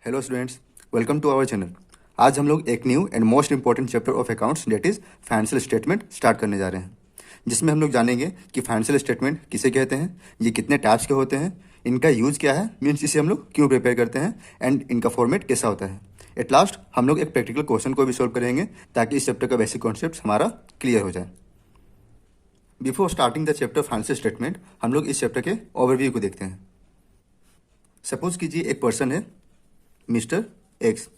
Hello students, welcome to our channel. आज हम लोग एक new and most important chapter of accounts that is financial statement start करने जा रहे हैं, जिसमें हम लोग जानेंगे कि फाइनेंशियल स्टेटमेंट किसे कहते हैं, ये कितने टाइप्स के होते हैं, इनका यूज क्या है, मीन्स इसे हम लोग क्यों प्रिपेयर करते हैं एंड इनका फॉर्मेट कैसा होता है। एट लास्ट हम लोग एक प्रैक्टिकल क्वेश्चन को भी सॉल्व करेंगे ताकि इस चैप्टर का बेसिक कॉन्सेप्ट हमारा क्लियर हो जाए। Before starting the chapter financial statement, हम लोग इस चैप्टर के ओवरव्यू को देखते हैं। सपोज कीजिए एक पर्सन है मिस्टर एक्स,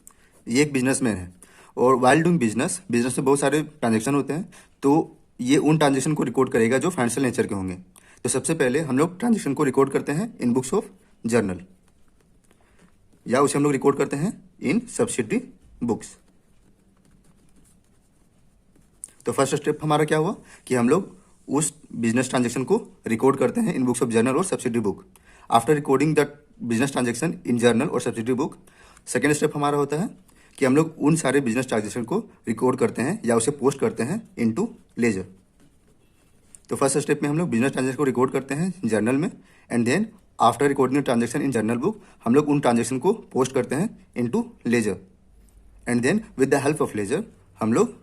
ये एक बिजनेसमैन है और वाइल डूइंग बिजनेस में बहुत सारे ट्रांजेक्शन होते हैं, तो ये उन ट्रांजेक्शन को रिकॉर्ड करेगा जो फाइनेंशियल नेचर के होंगे। तो सबसे पहले हम लोग ट्रांजेक्शन को रिकॉर्ड करते हैं इन बुक्स ऑफ जर्नल, या उसे हम लोग रिकॉर्ड करते हैं इन सब्सिडरी बुक्स। तो फर्स्ट स्टेप हमारा क्या हुआ कि हम लोग उस बिजनेस ट्रांजेक्शन को रिकॉर्ड करते हैं इन बुक्स ऑफ जर्नल और subsidiary book. After recording the business transaction in journal और सब्सिडरी बुक, सेकेंड स्टेप हमारा होता है कि हम लोग उन सारे बिजनेस ट्रांजेक्शन को रिकॉर्ड करते हैं या उसे पोस्ट करते हैं इनटू लेजर। तो फर्स्ट स्टेप में हम लोग बिजनेस ट्रांजेक्शन को रिकॉर्ड करते हैं जर्नल में, and then after recording transaction in journal book हम लोग उन ट्रांजेक्शन को पोस्ट करते हैं into ledger, and then with the help of ledger हम लोग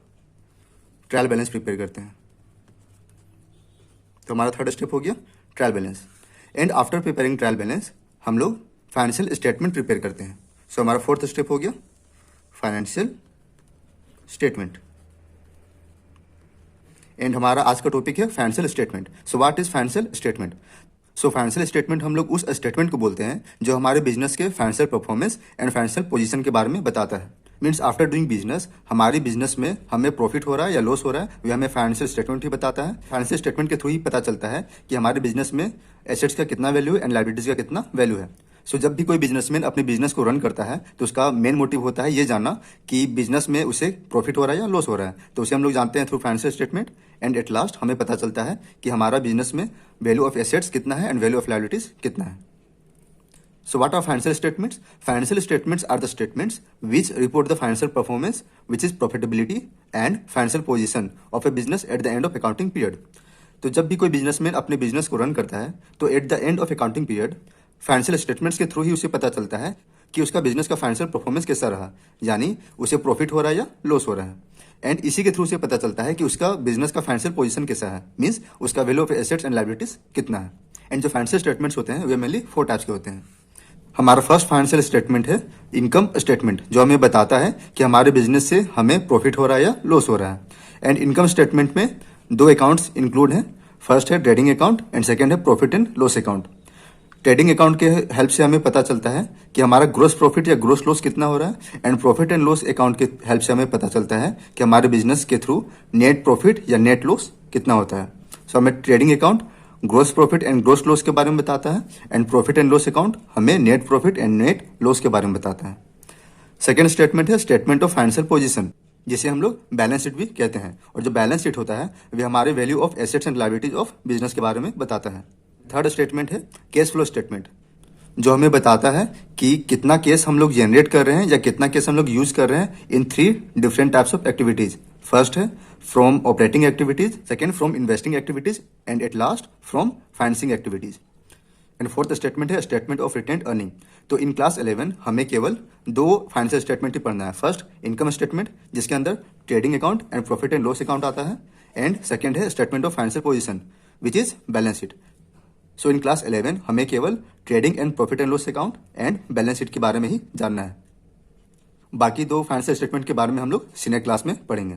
ट्रायल बैलेंस प्रिपेयर करते हैं। तो हमारा थर्ड स्टेप हो गया trial balance, and after preparing trial balance हम लोग फाइनेंशियल स्टेटमेंट प्रिपेयर करते हैं। सो हमारा फोर्थ स्टेप हो गया फाइनेंशियल स्टेटमेंट, एंड हमारा आज का टॉपिक है financial statement. So what is financial statement? So financial statement हम लोग उस स्टेटमेंट को बोलते हैं जो हमारे बिजनेस के financial performance and financial position के बारे में बताता है। मीन्स आफ्टर डूइंग बिजनेस हमारी बिजनेस में हमें प्रॉफिट हो रहा है या लॉस हो रहा है, वह हमें फाइनेंशियल स्टेटमेंट ही बताता है। फाइनेंशियल स्टेटमेंट के थ्रू ही पता चलता है कि हमारे बिजनेस में एसेट्स का कितना वैल्यू है एंड लायबिलिटीज का कितना वैल्यू है। सो जब भी कोई बिजनेसमैन अपने बिजनेस को रन करता है तो उसका मेन मोटिव होता है ये जानना कि बिजनेस में उसे प्रॉफिट हो रहा है या लॉस हो रहा है। तो उसे हम लोग जानते हैं through financial statement, and at last हमें पता चलता है कि हमारा बिजनेस में वैल्यू ऑफ एसेट्स कितना है एंड वैल्यू ऑफ लायबिलिटीज कितना है। So what are financial statements? Financial statements are the statements which report the financial performance, which is profitability and financial position of a business at the end of accounting period. तो जब भी कोई businessman अपने business को run करता है तो at the end of accounting period financial statements के थ्रू ही उसे पता चलता है कि उसका बिजनेस का फाइनेंशियल परफॉर्मेंस कैसा रहा, यानी उसे प्रॉफिट हो रहा है या लॉस हो रहा है। एंड इसी के थ्रू से पता चलता है कि उसका बिजनेस का फाइनेंशियल पोजीशन कैसा है, मीन्स उसका value of assets and liabilities कितना है। एंड जो फाइनेंशियल स्टेटमेंट्स होते हैं वे मेनली 4 टाइप्स के होते हैं। हमारा फर्स्ट फाइनेंशियल स्टेटमेंट है इनकम स्टेटमेंट, जो हमें बताता है कि हमारे बिजनेस से हमें प्रॉफिट हो रहा है या लॉस हो रहा है। एंड इनकम स्टेटमेंट में 2 अकाउंट्स इंक्लूड हैं, फर्स्ट है ट्रेडिंग अकाउंट एंड सेकंड है profit and loss account. Trading account के हेल्प से हमें पता चलता है कि हमारा ग्रोस प्रॉफिट या ग्रोस लॉस कितना हो रहा है, and profit and loss account के हेल्प से हमें पता चलता है कि हमारे बिजनेस के थ्रू नेट प्रॉफिट या नेट लॉस कितना होता है। सो हमें trading account gross profit and gross loss के बारे में बताता है, and profit and loss account हमें net profit and net loss के बारे में बताता है। सेकेंड स्टेटमेंट है स्टेटमेंट ऑफ फाइनेंशियल पोजीशन, जिसे हम लोग बैलेंस शीट भी कहते हैं, और जो बैलेंस शीट होता है वह हमारे value of assets and liabilities of business के बारे में बताता है। थर्ड स्टेटमेंट है कैश फ्लो स्टेटमेंट, जो हमें बताता है कि कितना कैश हम लोग जनरेट कर रहे हैं या कितना कैश हम लोग यूज कर रहे हैं in 3 different types of activities. First है from operating activities, second from investing activities, and at last from financing activities. And fourth statement है स्टेटमेंट ऑफ रिटेन्ड अर्निंग। तो इन क्लास 11 हमें केवल 2 फाइनेंशियल स्टेटमेंट ही पढ़ना है। फर्स्ट इनकम स्टेटमेंट, जिसके अंदर trading account and profit and loss account आता है, एंड सेकेंड है statement of financial position which is balance sheet. So in class 11 हमें केवल trading and profit and loss account and balance sheet के बारे में ही जानना है। बाकी 2 फाइनेंशियल स्टेटमेंट के बारे में हम लोग सीनियर क्लास में पढ़ेंगे।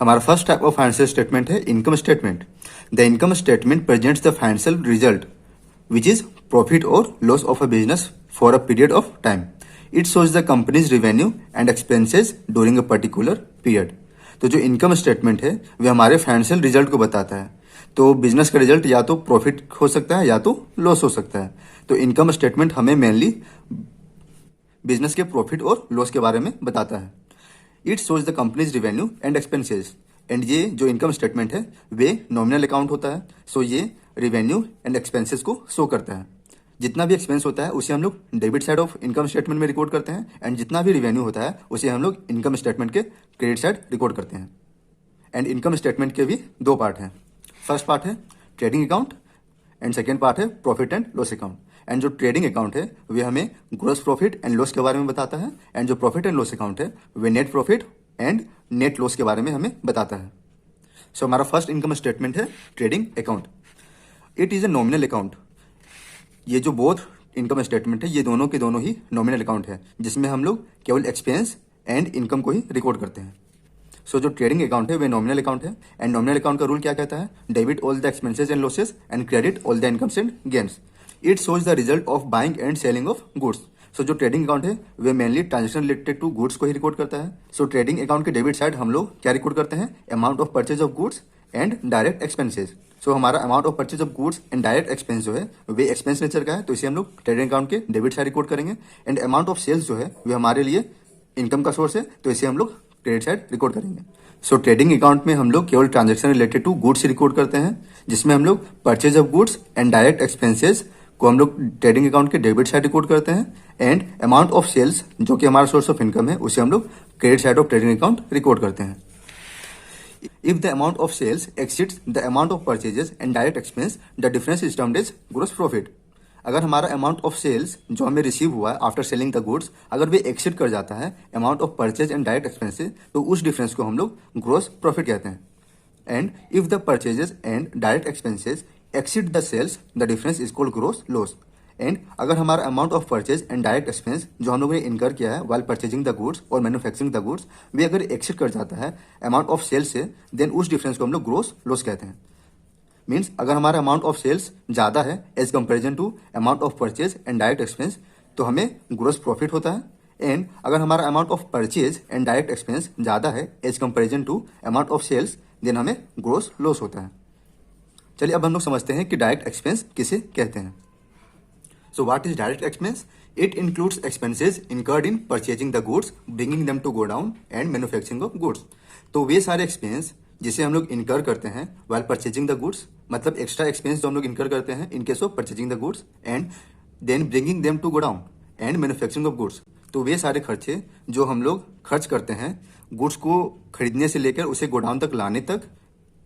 हमारा first type of financial statement है income statement. The income statement presents the financial result which is profit और loss of a business for a period of time. It shows the company's revenue and expenses during a particular period. तो जो income statement है वह हमारे financial result को बताता है। तो बिजनेस का रिजल्ट या तो प्रॉफिट हो सकता है या तो लॉस हो सकता है। तो इनकम स्टेटमेंट हमें मेनली बिजनेस के प्रॉफिट और लॉस के बारे में बताता है। It shows the companies revenue and expenses, and ये जो इनकम स्टेटमेंट है वे नॉमिनल अकाउंट होता है। सो ये रिवेन्यू एंड एक्सपेंसेस को शो करता है। जितना भी एक्सपेंस होता है उसे हम लोग debit side of income statement में रिकॉर्ड करते हैं, एंड जितना भी रिवेन्यू होता है उसे हम लोग इनकम स्टेटमेंट के क्रेडिट साइड रिकॉर्ड करते हैं। एंड इनकम स्टेटमेंट के भी 2 पार्ट हैं। फर्स्ट पार्ट है trading account and second part है profit and loss account. And जो ट्रेडिंग अकाउंट है वे हमें ग्रोस प्रॉफिट एंड लॉस के बारे में बताता है, एंड जो प्रॉफिट एंड लॉस अकाउंट है वे net profit and net loss के बारे में हमें बताता है। सो हमारा फर्स्ट इनकम स्टेटमेंट है trading account. It is a nominal account. ये जो बोथ इनकम स्टेटमेंट है ये दोनों के दोनों ही नॉमिनल अकाउंट है, जिसमें हम लोग केवल एक्सपेंस एंड इनकम को ही रिकॉर्ड करते हैं। सो जो ट्रेडिंग अकाउंट है वे नॉमिनल अकाउंट है, एंड नॉमिनल अकाउंट का रूल क्या कहता है? Debit all the expenses and losses and credit all the incomes and gains. It shows the result of buying and selling of goods. So जो trading account है वे mainly transaction related to goods को ही record करता है। So trading account के debit side हम लोग क्या रिकॉर्ड करते हैं? Amount of purchase of goods and direct expenses. So हमारा amount of purchase of goods and direct expense जो है वे एक्सपेंस नेचर का है, तो इसे हम लोग ट्रेडिंग अकाउंट के डेबिट साइड रिकॉर्ड करेंगे। एंड अमाउंट ऑफ सेल्स जो है वे हमारे लिए इनकम का सोर्स है, तो इसे हम लोग क्रेडिट साइड रिकॉर्ड करेंगे। सो ट्रेडिंग अकाउंट में हम लोग केवल transaction related to goods record करते हैं, जिसमें हम लोग purchase of goods and direct expenses को हम लोग ट्रेडिंग अकाउंट के डेबिट साइड रिकॉर्ड करते हैं, एंड अमाउंट ऑफ सेल्स जो कि हमारा सोर्स ऑफ इनकम है उसे हम लोग credit side of trading account record करते हैं। If the amount of sales exceeds the amount of purchases and direct expense, the difference is termed as gross profit. अगर हमारा अमाउंट ऑफ सेल्स जो हमें रिसीव हुआ है आफ्टर सेलिंग द गुड्स अगर वे exceed कर जाता है amount of purchase and direct expenses, तो उस डिफरेंस को हम लोग ग्रोस प्रॉफिट कहते हैं। And if the purchases and direct expenses exceed the sales, the difference is called gross loss. And अगर हमारा amount of purchase and direct expense जो हम लोगों ने इनकर किया है वाइल परचेजिंग द गुड्स और मैन्युफैक्चरिंग द गुड्स वे अगर एक्सीड कर जाता है अमाउंट ऑफ सेल्स से, देन उस डिफरेंस को हम लोग ग्रोस लॉस कहते हैं। मीन्स अगर हमारा अमाउंट ऑफ सेल्स ज़्यादा है as comparison to amount of purchase and direct expense, तो हमें ग्रोस प्रॉफिट होता है। एंड अगर हमारा amount of purchase and direct expense ज़्यादा है as comparison to amount of sales, then हमें ग्रोस लॉस होता है। चलिए अब हम लोग समझते हैं कि डायरेक्ट एक्सपेंस किसे कहते हैं। So what is direct expense? It includes expenses incurred in purchasing the goods, bringing them to go down and manufacturing of goods. तो वे सारे एक्सपेंस जिसे हम लोग इनकर करते हैं while purchasing the goods, मतलब एक्स्ट्रा एक्सपेंस जो हम लोग इनकर करते हैं in case of purchasing the goods and then bringing them to go down and manufacturing of goods. तो वे सारे खर्चे जो हम लोग खर्च करते हैं गुड्स को खरीदने से लेकर उसे गोडाउन तक लाने तक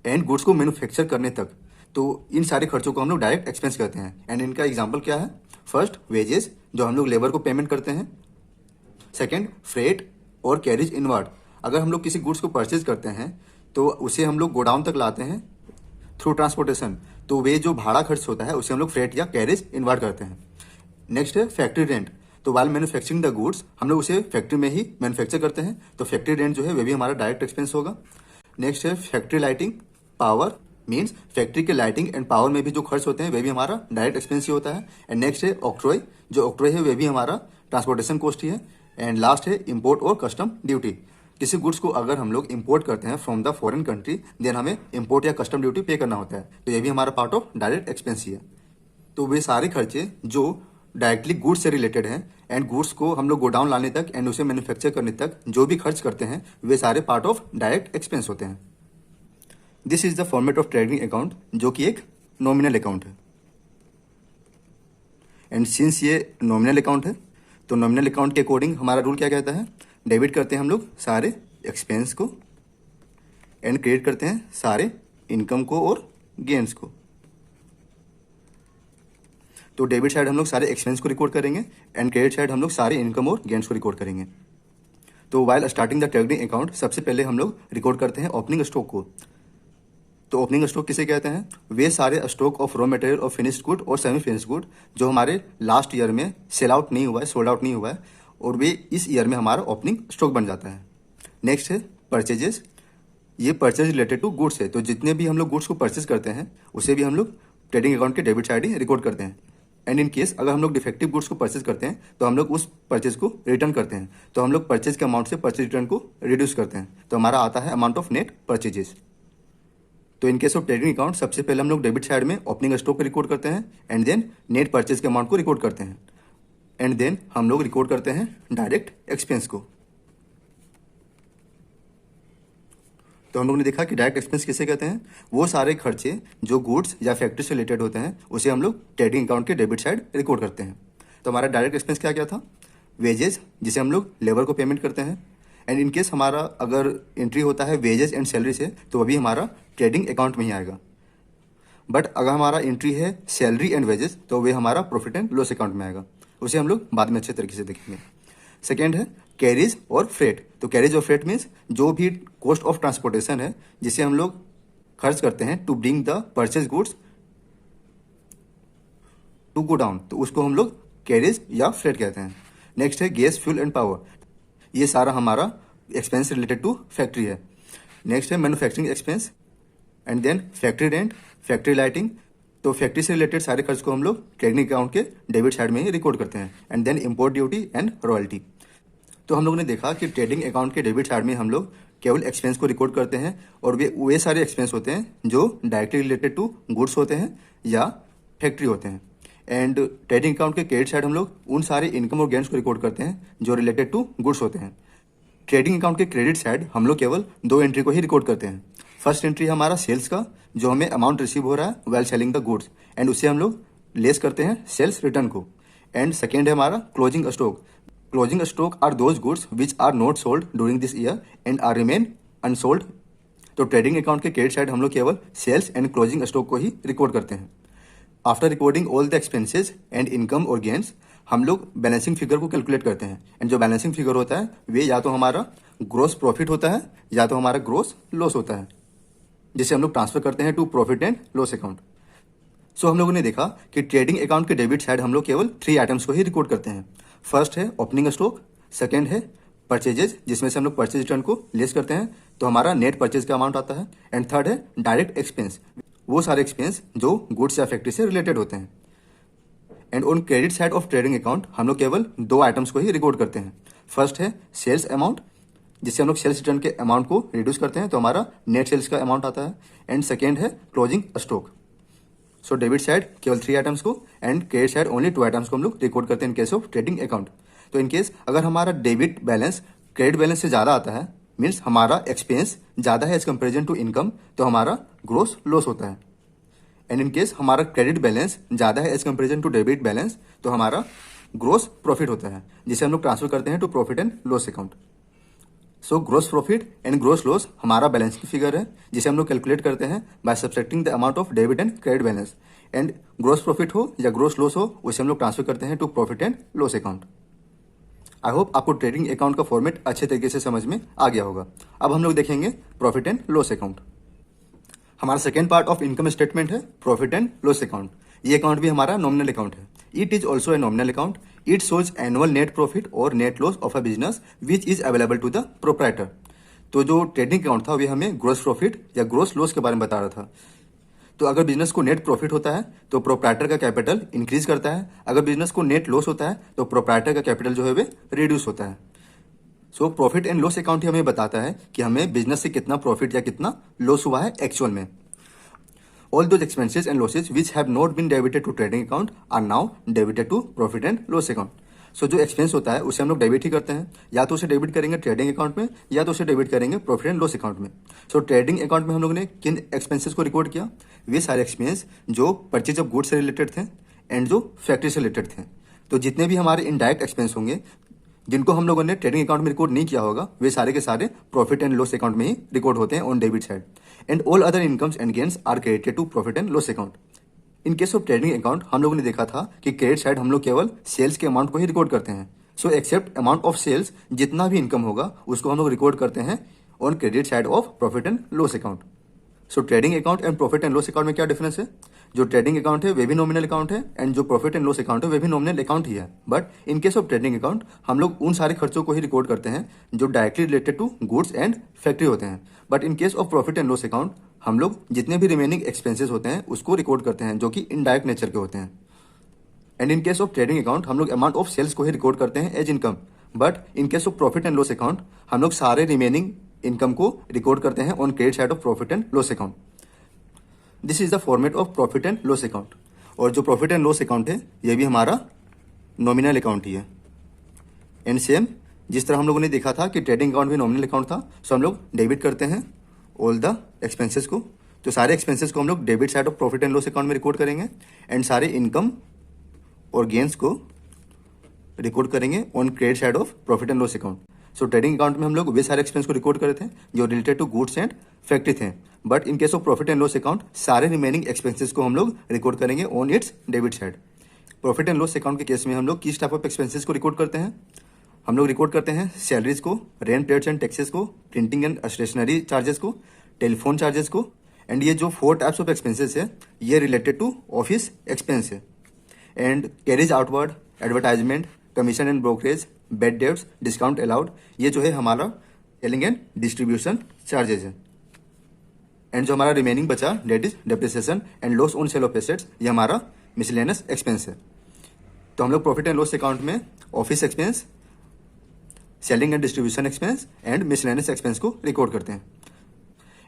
एंड गुड्स को मैन्युफैक्चर करने तक, तो इन सारे खर्चों को हम लोग डायरेक्ट एक्सपेंस कहते हैं। एंड इनका एग्जांपल क्या है? फर्स्ट वेजेस जो हम लोग लेबर को पेमेंट करते हैं, सेकंड फ्रेट और कैरिज इनवर्ड, अगर हम लोग किसी गुड्स को परचेज करते हैं तो उसे हम लोग गोडाउन तक लाते हैं थ्रू ट्रांसपोर्टेशन, तो वे जो भाड़ा खर्च होता है उसे हम लोग फ्रेट या कैरिज इनवर्ड करते हैं। नेक्स्ट है फैक्ट्री रेंट, तो वाइल मैन्युफैक्चरिंग द गुड्स हम लोग उसे फैक्ट्री में ही मैन्युफैक्चर करते हैं, तो फैक्ट्री रेंट जो है वे भी हमारा डायरेक्ट एक्सपेंस होगा। नेक्स्ट है factory lighting power, means factory के लाइटिंग एंड पावर में भी जो खर्च होते हैं वे भी हमारा डायरेक्ट एक्सपेंस ही होता है। एंड नेक्स्ट है ऑक्ट्रॉय, जो ऑक्ट्रॉय है वे भी हमारा ट्रांसपोर्टेशन कॉस्ट ही है। एंड लास्ट है इंपोर्ट और कस्टम ड्यूटी, किसी गुड्स को अगर हम लोग इंपोर्ट करते हैं from the foreign country then हमें इंपोर्ट या कस्टम ड्यूटी पे करना होता है, तो ये भी हमारा पार्ट ऑफ डायरेक्ट एक्सपेंस ही है। तो वे सारे खर्चे जो डायरेक्टली गुड्स से रिलेटेड हैं एंड गुड्स को हम लोग गोडाउन लाने तक एंड उसे मैन्युफैक्चर करने तक जो भी खर्च करते हैं वे सारे पार्ट ऑफ डायरेक्ट एक्सपेंस होते हैं। This is the format of trading account, जो कि एक नॉमिनल अकाउंट है। एंड सिंस ये नॉमिनल अकाउंट है तो नॉमिनल अकाउंट के अकॉर्डिंग हमारा रूल क्या कहता है? डेबिट करते हैं हम लोग सारे एक्सपेंस को एंड क्रेडिट करते हैं सारे इनकम को और गेन्स को। तो डेबिट साइड हम लोग सारे एक्सपेंस को रिकॉर्ड करेंगे एंड क्रेडिट साइड हम लोग सारे इनकम और गेन्स को रिकॉर्ड करेंगे। तो while starting the trading account सबसे पहले हम लोग रिकॉर्ड करते हैं ओपनिंग स्टॉक को। तो ओपनिंग स्टॉक किसे कहते हैं? वे सारे स्टॉक ऑफ रॉ मटेरियल और फिनिश्ड गुड और सेमी फिनिश्ड गुड जो हमारे लास्ट ईयर में सेल आउट नहीं हुआ है, सोल्ड आउट नहीं हुआ है, और वे इस ईयर में हमारा ओपनिंग स्टॉक बन जाता है। नेक्स्ट है परचेजेस, ये परचेज रिलेटेड टू गुड्स है, तो जितने भी हम लोग गुड्स को परचेज करते हैं उसे भी हम लोग ट्रेडिंग अकाउंट के डेबिट साइड ही रिकॉर्ड करते हैं। एंड इन केस अगर हम लोग डिफेक्टिव गुड्स को परचेज करते हैं तो हम लोग उस परचेज को रिटर्न करते हैं, तो हम लोग परचेज के अमाउंट से परचेज रिटर्न को रिड्यूस करते हैं, तो हमारा आता है अमाउंट ऑफ नेट परचेजेस। तो in case of trading account सबसे पहले हम लोग डेबिट साइड में ओपनिंग स्टॉक रिकॉर्ड करते हैं एंड देन नेट परचेज के अमाउंट को रिकॉर्ड करते हैं एंड देन हम लोग रिकॉर्ड करते हैं डायरेक्ट एक्सपेंस को। तो हम लोग ने देखा कि डायरेक्ट एक्सपेंस किसे कहते हैं? वो सारे खर्चे जो गुड्स या फैक्ट्री से रिलेटेड होते हैं उसे हम लोग ट्रेडिंग अकाउंट के डेबिट साइड रिकॉर्ड करते हैं। तो हमारा डायरेक्ट एक्सपेंस क्या क्या था? वेजेस, जिसे हम लोग लेबर को पेमेंट करते हैं, एंड इन केस हमारा अगर एंट्री होता है वेजेस एंड सैलरी से तो वो भी हमारा ट्रेडिंग अकाउंट में ही आएगा। बट अगर हमारा एंट्री है सैलरी एंड वेजेस तो वे हमारा प्रॉफिट एंड लॉस अकाउंट में आएगा, उसे हम लोग बाद में अच्छे तरीके से देखेंगे। सेकेंड है कैरिज और फ्रेट। तो कैरिज और फ्रेट मीन्स जो भी कॉस्ट ऑफ ट्रांसपोर्टेशन है जिसे हम लोग खर्च करते हैं to bring the purchase goods to go down, तो उसको हम लोग कैरिज या फ्रेट कहते हैं। नेक्स्ट है गैस, फ्यूल एंड पावर। ये सारा हमारा एक्सपेंस रिलेटेड टू फैक्ट्री है। नेक्स्ट है manufacturing expense and then factory rent, factory lighting. तो फैक्ट्री से रिलेटेड सारे खर्च को हम लोग ट्रेडिंग अकाउंट के डेबिट साइड में ही रिकॉर्ड करते हैं। And then import duty and royalty. तो हम लोगों ने देखा कि ट्रेडिंग अकाउंट के डेबिट साइड में हम लोग केवल एक्सपेंस को रिकॉर्ड करते हैं, और वे सारे एक्सपेंस होते हैं जो डायरेक्टली रिलेटेड टू गुड्स होते हैं या फैक्ट्री होते हैं। एंड ट्रेडिंग अकाउंट के क्रेडिट साइड हम लोग उन सारे इनकम और गेन्स को रिकॉर्ड करते हैं जो रिलेटेड टू गुड्स होते हैं। ट्रेडिंग अकाउंट के क्रेडिट साइड हम लोग केवल 2 एंट्री को ही रिकॉर्ड करते हैं। फर्स्ट एंट्री हमारा सेल्स का, जो हमें अमाउंट रिसीव हो रहा है well selling the goods, and उससे हम लोग लेस करते हैं सेल्स रिटर्न को। एंड सेकेंड है हमारा closing stock. Closing stock are those goods which are not sold during this year and are remain unsold. तो ट्रेडिंग अकाउंट के क्रेडिट साइड हम लोग केवल सेल्स एंड क्लोजिंग स्टॉक को ही रिकॉर्ड करते हैं। After recording all the expenses and income और गेन्स, हम लोग बैलेंसिंग फिगर को कैलकुलेट करते हैं। एंड जो बैलेंसिंग फिगर होता है वे या तो हमारा ग्रोस प्रॉफिट होता है या तो हमारा ग्रोस लॉस होता है, जिसे हम लोग ट्रांसफर करते हैं to profit and loss account. So हम लोगों ने देखा कि ट्रेडिंग अकाउंट के डेबिट साइड हम लोग केवल 3 आइटम्स को ही रिकॉर्ड करते हैं। फर्स्ट है ओपनिंग स्टॉक, सेकेंड है परचेजेज जिसमें से हम लोग परचेज रिटर्न को लेस करते हैं तो हमारा नेट परचेज का अमाउंट आता है, एंड थर्ड है डायरेक्ट एक्सपेंस, वो सारे एक्सपेंस जो गुड्स या फैक्ट्री से रिलेटेड होते हैं। And on credit side of trading account हम लोग केवल 2 आइटम्स को ही रिकॉर्ड करते हैं। फर्स्ट है सेल्स अमाउंट, जिससे हम लोग सेल्स रिटर्न के अमाउंट को रिड्यूस करते हैं तो हमारा नेट सेल्स का अमाउंट आता है। एंड सेकेंड है closing stock. So debit side केवल 3 आइटम्स को and credit side only 2 items को हम लोग रिकॉर्ड करते हैं in case of trading account. तो इन केस अगर हमारा डेबिट बैलेंस क्रेडिट बैलेंस से ज़्यादा आता है, मीन्स हमारा एक्सपेंस ज़्यादा है एज कंपेरिजन टू इनकम, तो हमारा ग्रोस लॉस होता है। एंड इन केस हमारा क्रेडिट बैलेंस ज़्यादा है as comparison to debit balance, तो हमारा ग्रोस प्रॉफिट होता है, जिसे हम लोग ट्रांसफर करते हैं to profit and loss account. So gross profit and gross loss हमारा बैलेंस की फिगर है, जिसे हम लोग कैलकुलेट करते हैं by subtracting the amount of debit and credit balance. And gross profit हो या ग्रोस लॉस हो, उसे हम लोग ट्रांसफर करते हैं to profit and loss account. I hope आपको ट्रेडिंग अकाउंट का फॉर्मेट अच्छे तरीके से समझ में आ गया होगा। अब हम लोग देखेंगे प्रॉफिट एंड लॉस अकाउंट। हमारा second part of income statement है प्रॉफिट एंड लॉस अकाउंट। ये अकाउंट भी हमारा नॉमिनल अकाउंट है। It is also a nominal account. It shows annual net profit और net loss of a business which is available to the proprietor. तो जो trading account था वे हमें ग्रोस प्रॉफिट या ग्रोस लॉस के बारे में बता रहा था। तो अगर बिजनेस को नेट प्रॉफिट होता है तो प्रोप्राइटर का कैपिटल इंक्रीज करता है, अगर बिजनेस को नेट लॉस होता है तो प्रोप्राइटर का कैपिटल जो है वे रिड्यूस होता है। So profit and loss account ही हमें बताता है कि हमें बिजनेस से कितना प्रॉफिट या कितना लॉस हुआ है एक्चुअल में। All those expenses and losses which have not been debited to trading account are now debited to profit and loss account. सो जो एक्सपेंस होता है उसे हम लोग डेबिट ही करते हैं, या तो उसे डेबिट करेंगे ट्रेडिंग अकाउंट में या तो उसे डेबिट करेंगे प्रॉफिट एंड लॉस अकाउंट में। सो ट्रेडिंग अकाउंट में हम लोग ने किन एक्सपेंसेस को रिकॉर्ड किया? वे सारे एक्सपेंस जो परचेज ऑफ गुड्स से रिलेटेड थे एंड जो फैक्ट्री से रिलेटेड थे। तो जितने भी हमारे इनडायरेक्ट एक्सपेंस होंगे जिनको हम लोगों ने ट्रेडिंग अकाउंट में रिकॉर्ड नहीं किया होगा, वे सारे के सारे प्रॉफिट एंड लॉस अकाउंट में ही रिकॉर्ड होते हैं on debit side. And all other incomes and gains are credited to profit and loss account. In case of trading account हम लोगों ने देखा था कि क्रेडिट साइड हम लोग केवल सेल्स के अमाउंट को ही रिकॉर्ड करते हैं। So except amount of sales, जितना भी इनकम होगा उसको हम लोग रिकॉर्ड करते हैं on credit side of profit and loss account. So trading account and profit and loss account में क्या डिफरेंस है? जो ट्रेडिंग अकाउंट है वे भी नॉमिनल अकाउंट है एंड जो प्रॉफिट एंड लॉस अकाउंट है वे भी नॉमिनल अकाउंट ही है। But in case of trading account हम लोग उन सारे खर्चों को ही रिकॉर्ड करते हैं जो directly related to goods and factory होते हैं। But in case of profit and loss account हम लोग जितने भी रिमेनिंग एक्सपेंसेस होते हैं उसको रिकॉर्ड करते हैं जो कि इनडायरेक्ट नेचर के होते हैं। And in case of trading account हम लोग अमाउंट ऑफ सेल्स को ही रिकॉर्ड करते हैं as income. But in case of profit and loss account हम लोग सारे रिमेनिंग इनकम को रिकॉर्ड करते हैं on credit side of profit and loss account. This is the format of profit and loss account. और जो प्रॉफिट एंड लॉस अकाउंट है ये भी हमारा नॉमिनल अकाउंट ही है। एंड सेम जिस तरह हम लोगों ने देखा था कि ट्रेडिंग अकाउंट भी नॉमिनल अकाउंट था, सो हम लोग डेबिट करते हैं ऑल द एक्सपेंसेस को। तो सारे एक्सपेंसेस को हम लोग debit side of profit and loss account में रिकॉर्ड करेंगे एंड सारे इनकम और गेन्स को रिकॉर्ड करेंगे on credit side of profit and loss account. So trading account में हम लोग वे सारे एक्सपेंस को रिकॉर्ड करे थे जो related to goods and factory थे, but in case of profit and loss account सारे रिमेनिंग एक्सपेंसेस को हम लोग रिकॉर्ड करेंगे on its debit side. Profit and loss account के केस में हम लोग किस टाइप ऑफ एक्सपेंसेस को रिकॉर्ड करते हैं? हम लोग रिकॉर्ड करते हैं सैलरीज को, रेंट रेट्स एंड टैक्सेस को, प्रिंटिंग एंड स्टेशनरी चार्जेस को, टेलीफोन चार्जेस को, एंड ये जो 4 टाइप्स ऑफ एक्सपेंसेस है ये रिलेटेड टू ऑफिस एक्सपेंस है। And carriage outward, advertisement, commission and brokerage, bad debts, discount allowed, ये जो है हमारा सेलिंग एंड डिस्ट्रीब्यूशन चार्जेस है। एंड जो हमारा रिमेनिंग बचा that is depreciation and loss on sale of assets, ये हमारा मिसलेनियस एक्सपेंस है। तो हम लोग प्रॉफिट एंड लॉस अकाउंट में office expense, selling and distribution expense and miscellaneous expense को रिकॉर्ड करते हैं।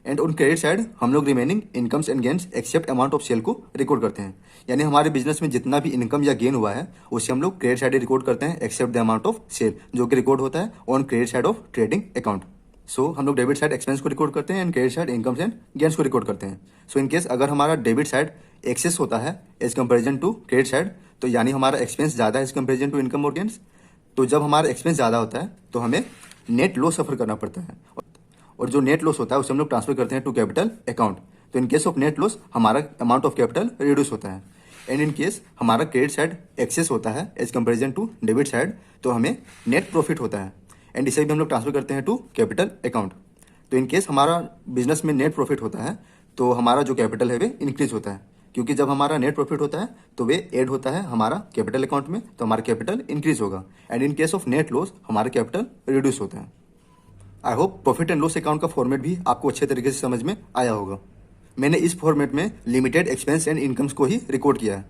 एंड ऑन क्रेडिट साइड हम लोग remaining incomes and gains except amount of sale को रिकॉर्ड करते हैं। यानी हमारे बिजनेस में जितना भी इनकम या गेन हुआ है उसे हम लोग क्रेडिट साइड रिकॉर्ड करते हैं except the amount of sale, जो कि रिकॉर्ड होता है on credit side of trading account. So हम लोग डेबिट साइड एक्सपेंस को रिकॉर्ड करते हैं एंड credit side incomes and gains को रिकॉर्ड करते हैं। सो इन केस अगर हमारा डेबिट साइड एक्सेस होता है as comparison to credit side, तो यानी हमारा एक्सपेंस ज़्यादा है एज कंपेरिजन टू इनकम और गेन्स, तो जब हमारा एक्सपेंस ज़्यादा होता है तो हमें नेट लॉस सफर करना पड़ता है, और जो नेट लॉस होता है उसे हम लोग ट्रांसफर करते हैं टू कैपिटल अकाउंट। तो in case of net loss हमारा अमाउंट ऑफ कैपिटल रिड्यूस होता है। एंड इन केस हमारा क्रेडिट साइड एक्सेस होता है as comparison to debit side, तो हमें नेट प्रॉफिट होता है एंड इसे भी हम लोग ट्रांसफर करते हैं टू कैपिटल अकाउंट। तो इन केस हमारा बिजनेस में नेट प्रॉफिट होता है तो हमारा जो कैपिटल है वे इंक्रीज होता है, क्योंकि जब हमारा नेट प्रॉफिट होता है तो वे ऐड होता है हमारा कैपिटल अकाउंट में, तो हमारा कैपिटल इंक्रीज होगा। And in case of net loss हमारा कैपिटल रिड्यूस होता है। I hope profit and loss account का फॉर्मेट भी आपको अच्छे तरीके से समझ में आया होगा। मैंने इस फॉर्मेट में लिमिटेड एक्सपेंस एंड इनकम्स को ही रिकॉर्ड किया है।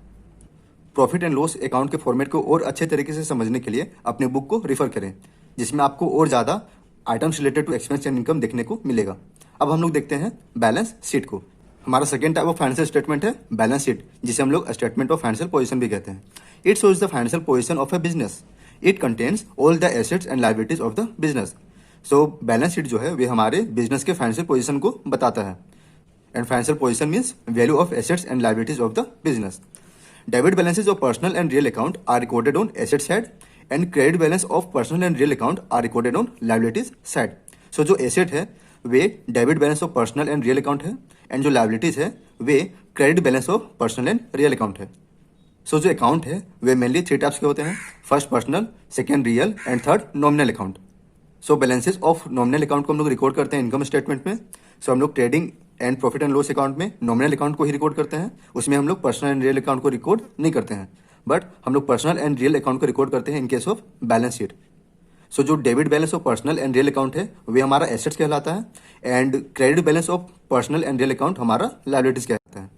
प्रॉफिट एंड लॉस अकाउंट के फॉर्मेट को और अच्छे तरीके से समझने के लिए अपने बुक को रिफर करें, जिसमें आपको और ज़्यादा items related to expense and income देखने को मिलेगा। अब हम लोग देखते हैं बैलेंस शीट को। हमारा second type of financial statement है बैलेंस शीट, जिसे हम लोग स्टेटमेंट ऑफ फाइनेंशियल पोजीशन भी कहते हैं। It shows the financial position of a business. It contains all the assets and liabilities of the business. So balance sheet जो है वे हमारे बिजनेस के फाइनेंशियल पोजीशन को बताता है। And financial position means value of assets and liabilities of the business. Debit balances of personal and real account are recorded on asset side and credit balance of personal and real account are recorded on liabilities side. So जो asset है वे debit balance of personal and real account है, and जो liabilities है वे credit balance of personal and real account है। So जो account है वे मेनली 3 टाइप्स के होते हैं, first personal, second real and third nominal account. So balances of nominal account को हम लोग रिकॉर्ड करते हैं इनकम स्टेटमेंट में। सो हम लोग trading and profit and loss account में नॉमिनल अकाउंट को ही रिकॉर्ड करते हैं, उसमें हम लोग पर्सनल एंड रियल अकाउंट को रिकॉर्ड नहीं करते हैं, बट हम लोग पर्सनल एंड रियल अकाउंट को रिकॉर्ड करते हैं in case of balance sheet. So जो debit balance of personal and real account है वे हमारा एसेट्स कहलाता है, and credit balance of personal and real account हमारा लायबिलिटीज कहलाता है।